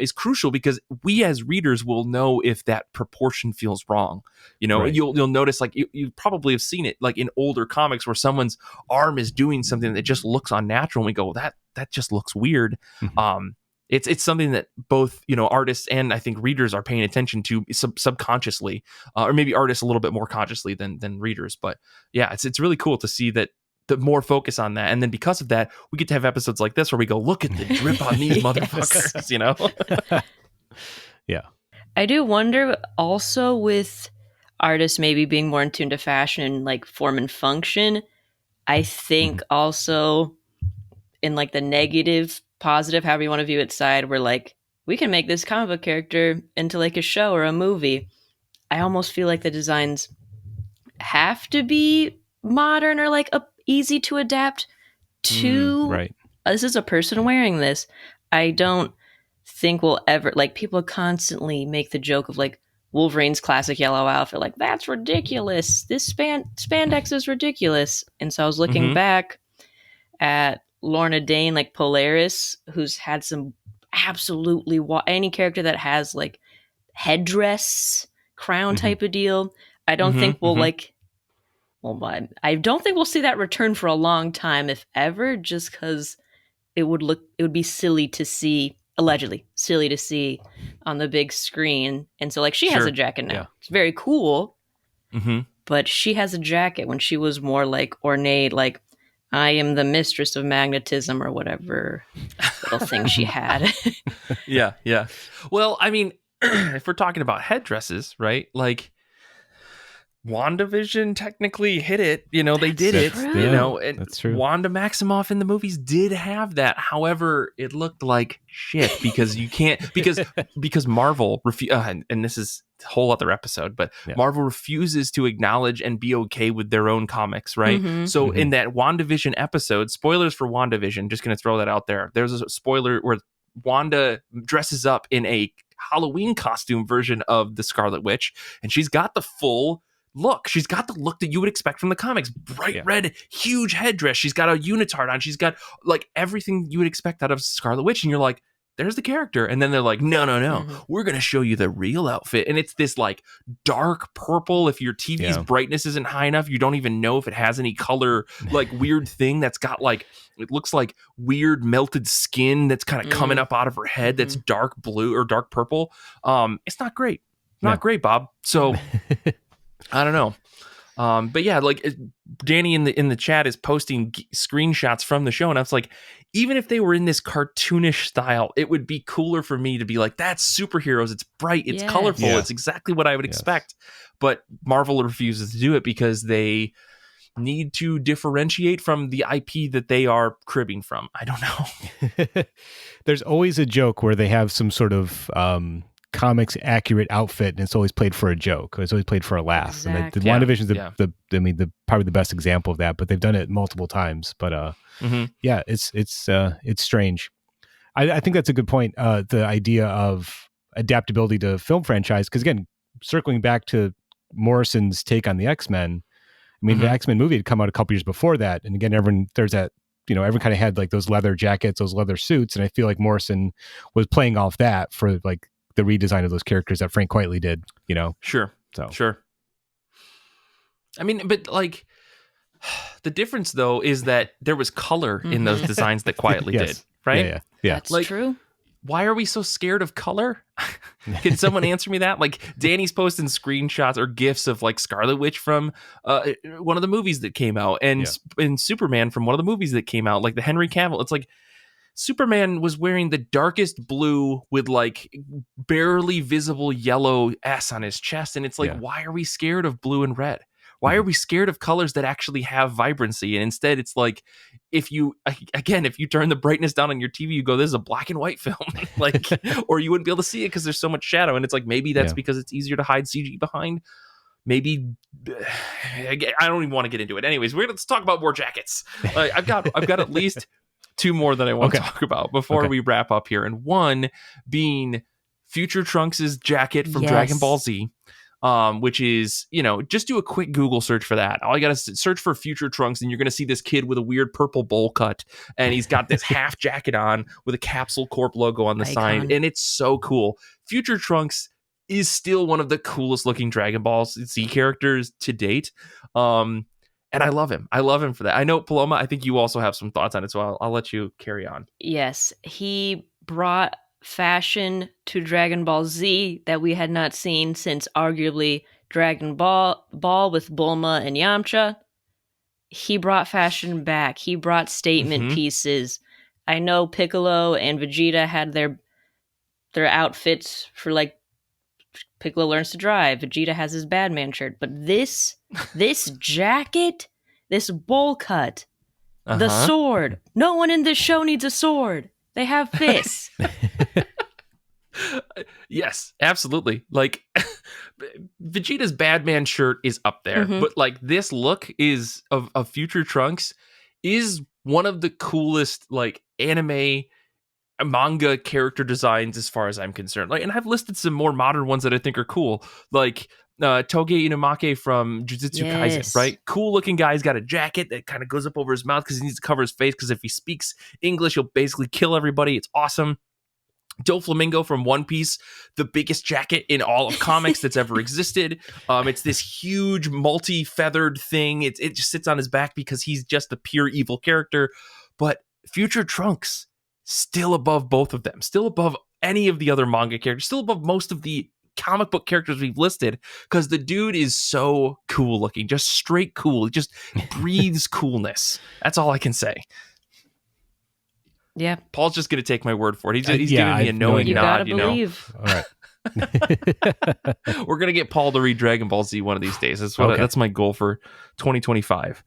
is crucial because we as readers will know if that proportion feels wrong. You'll notice, like you probably have seen it like in older comics where someone's arm is doing something that just looks unnatural and we go, that just looks weird. It's something that both artists and I think readers are paying attention to subconsciously, or maybe artists a little bit more consciously than readers. But yeah, it's really cool to see that the more focus on that. And then because of that, we get to have episodes like this where we go, look at the drip on these motherfuckers, you know? Yeah. I do wonder also with artists maybe being more in tune to fashion and like form and function. I think also in like the negative, positive, however you want to view it side, where like we can make this comic book character into like a show or a movie. I almost feel like the designs have to be modern or like easy to adapt to. Right. This is a person wearing this. I don't think we'll ever, like, people constantly make the joke of like Wolverine's classic yellow outfit, like that's ridiculous, this spandex is ridiculous. And so I was looking back at Lorna Dane, like Polaris, who's had some absolutely any character that has like headdress crown type of deal. I don't think we'll like, well, I don't think we'll see that return for a long time, if ever, just because it would be silly to see, allegedly silly to see on the big screen. And so like she has a jacket now. Yeah. It's very cool. But she has a jacket when she was more like ornate, like I am the mistress of magnetism or whatever little thing she had. Yeah. Well, I mean, if we're talking about headdresses, right? Like WandaVision technically hit it. You know, they did it. True. You know, and that's true. Wanda Maximoff in the movies did have that. However, it looked like shit because you can't because Marvel and this is a whole other episode, but Marvel refuses to acknowledge and be okay with their own comics, right? So in that WandaVision episode, spoilers for WandaVision, just going to throw that out there. There's a spoiler where Wanda dresses up in a Halloween costume version of the Scarlet Witch, and she's got the full look. She's got the look that you would expect from the comics. Bright red, huge headdress. She's got a unitard on. She's got like everything you would expect out of Scarlet Witch. And you're like, there's the character. And then they're like, no. We're going to show you the real outfit. And it's this like dark purple. If your TV's brightness isn't high enough, you don't even know if it has any color, like weird thing that's got like, it looks like weird melted skin that's kind of coming up out of her head. That's dark blue or dark purple. It's not great. Not great, Bob. So I don't know. But yeah, like Danny in the chat is posting screenshots from the show, and I was like, even if they were in this cartoonish style, it would be cooler for me to be like, that's superheroes. It's bright, it's colorful, it's exactly what I would expect. But Marvel refuses to do it because they need to differentiate from the IP that they are cribbing from. I don't know. There's always a joke where they have some sort of comics accurate outfit, and it's always played for a joke. It's always played for a laugh. Exactly. And the WandaVision is the probably the best example of that. But they've done it multiple times. But it's strange. I think that's a good point. The idea of adaptability to film franchise, because again, circling back to Morrison's take on the X-Men. I mean, the X-Men movie had come out a couple years before that, and again, everyone kind of had like those leather jackets, those leather suits, and I feel like Morrison was playing off that for like the redesign of those characters that Frank Quitely did, you know? Sure. I mean, but like the difference though is that there was color in those designs that Quitely did, right? Yeah. That's like, true. Why are we so scared of color? Can someone answer me that? Like Danny's posting screenshots or GIFs of like Scarlet Witch from one of the movies that came out and Superman from one of the movies that came out, like the Henry Cavill. It's like Superman was wearing the darkest blue with like barely visible yellow S on his chest. And it's like, why are we scared of blue and red? Why are we scared of colors that actually have vibrancy? And instead it's like, if you turn the brightness down on your TV, you go, this is a black and white film, like, or you wouldn't be able to see it because there's so much shadow. And it's like, maybe that's because it's easier to hide CG behind. Maybe I don't even want to get into it. Anyways, let's talk about more jackets. I've got at least two more that I want to talk about before we wrap up here. And one being Future Trunks' jacket from Dragon Ball Z. Which is, just do a quick Google search for that. All you got to search for Future Trunks, and you're going to see this kid with a weird purple bowl cut, and he's got this half jacket on with a Capsule Corp logo on the side, and it's so cool. Future Trunks is still one of the coolest looking Dragon Ball Z characters to date, and I love him. I love him for that. I know, Paloma, I think you also have some thoughts on it, so I'll let you carry on. Yes, he brought fashion to Dragon Ball Z that we had not seen since arguably Dragon Ball with Bulma and Yamcha. he brought fashion back. He brought statement pieces. I know Piccolo and Vegeta had their outfits for like Piccolo learns to drive. Vegeta has his Badman shirt. But this jacket, this bowl cut, the sword. No one in this show needs a sword. They have this. Yes, absolutely. Like Vegeta's Badman shirt is up there, but like this look is of Future Trunks is one of the coolest like anime manga character designs as far as I'm concerned. Like, and I've listed some more modern ones that I think are cool, like Toge Inumake from Jujutsu Kaisen, right? Cool looking guy. He's got a jacket that kind of goes up over his mouth because he needs to cover his face, because if he speaks English, he'll basically kill everybody. It's awesome. Doflamingo from One Piece, the biggest jacket in all of comics that's ever existed. It's this huge multi-feathered thing. It just sits on his back because he's just a pure evil character. But Future Trunks, still above both of them, still above any of the other manga characters, still above most of the comic book characters we've listed, because the dude is so cool looking, just straight cool. He just breathes coolness. That's all I can say. Yeah, Paul's just going to take my word for it. He's giving me a knowing nod. You gotta believe. All right. We're going to get Paul to read Dragon Ball Z one of these days. That's my goal for 2025.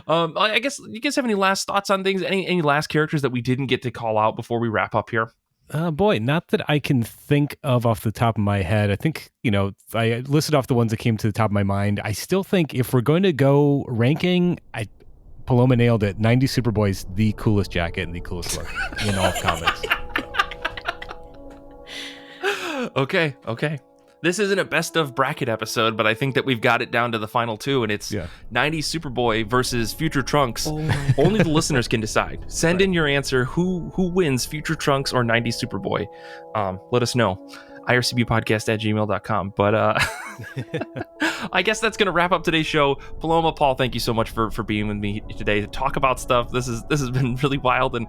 I guess you guys have any last thoughts on things? Any last characters that we didn't get to call out before we wrap up here? Boy, not that I can think of off the top of my head. I think, I listed off the ones that came to the top of my mind. I still think if we're going to go ranking, Paloma nailed it. 90s Superboy's the coolest jacket and the coolest look in all comics. Okay. This isn't a best of bracket episode, but I think that we've got it down to the final two, and it's 90s Superboy versus Future Trunks. Only the listeners can decide. Send in your answer. Who wins, Future Trunks or 90s Superboy? Let us know. ircbpodcast@gmail.com. But I guess that's gonna wrap up today's show. Paloma, Paul, thank you so much for being with me today to talk about stuff. This has been really wild and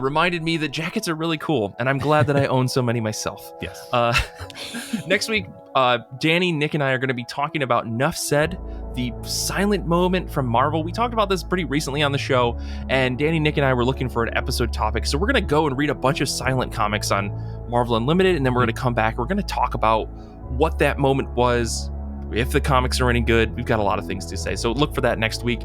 reminded me that jackets are really cool, and I'm glad that I own so many myself. Yes. Next week, Danny, Nick, and I are going to be talking about Nuff Said, the silent moment from Marvel. We talked about this pretty recently on the show, and Danny, Nick, and I were looking for an episode topic. So we're going to go and read a bunch of silent comics on Marvel Unlimited, and then we're going to come back. We're going to talk about what that moment was, if the comics are any good. We've got a lot of things to say, so look for that next week.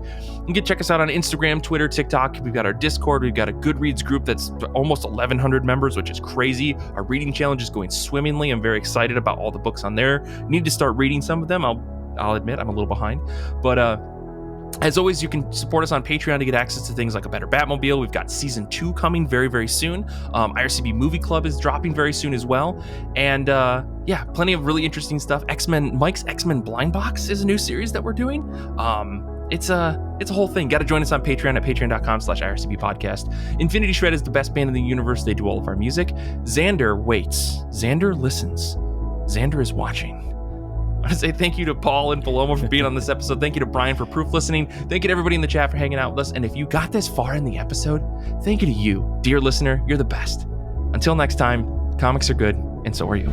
You can check us out on Instagram, Twitter, TikTok. We've got our Discord. We've got a Goodreads group that's almost 1,100 members, which is crazy. Our reading challenge is going swimmingly. I'm very excited about all the books on there. Need to start reading some of them. I'll admit I'm a little behind, but as always, you can support us on Patreon to get access to things like a better Batmobile. We've got season 2 coming very, very soon. IRCB Movie Club is dropping very soon as well. And plenty of really interesting stuff. Mike's X-Men Blind Box is a new series that we're doing. It's a whole thing. Got to join us on Patreon at patreon.com/IRCB podcast. Infinity Shred is the best band in the universe. They do all of our music. Xander waits. Xander listens. Xander is watching. I want to say thank you to Paul and Paloma for being on this episode. Thank you to Brian for proof listening. Thank you to everybody in the chat for hanging out with us. And if you got this far in the episode, thank you to you, dear listener. You're the best. Until next time, comics are good, and so are you.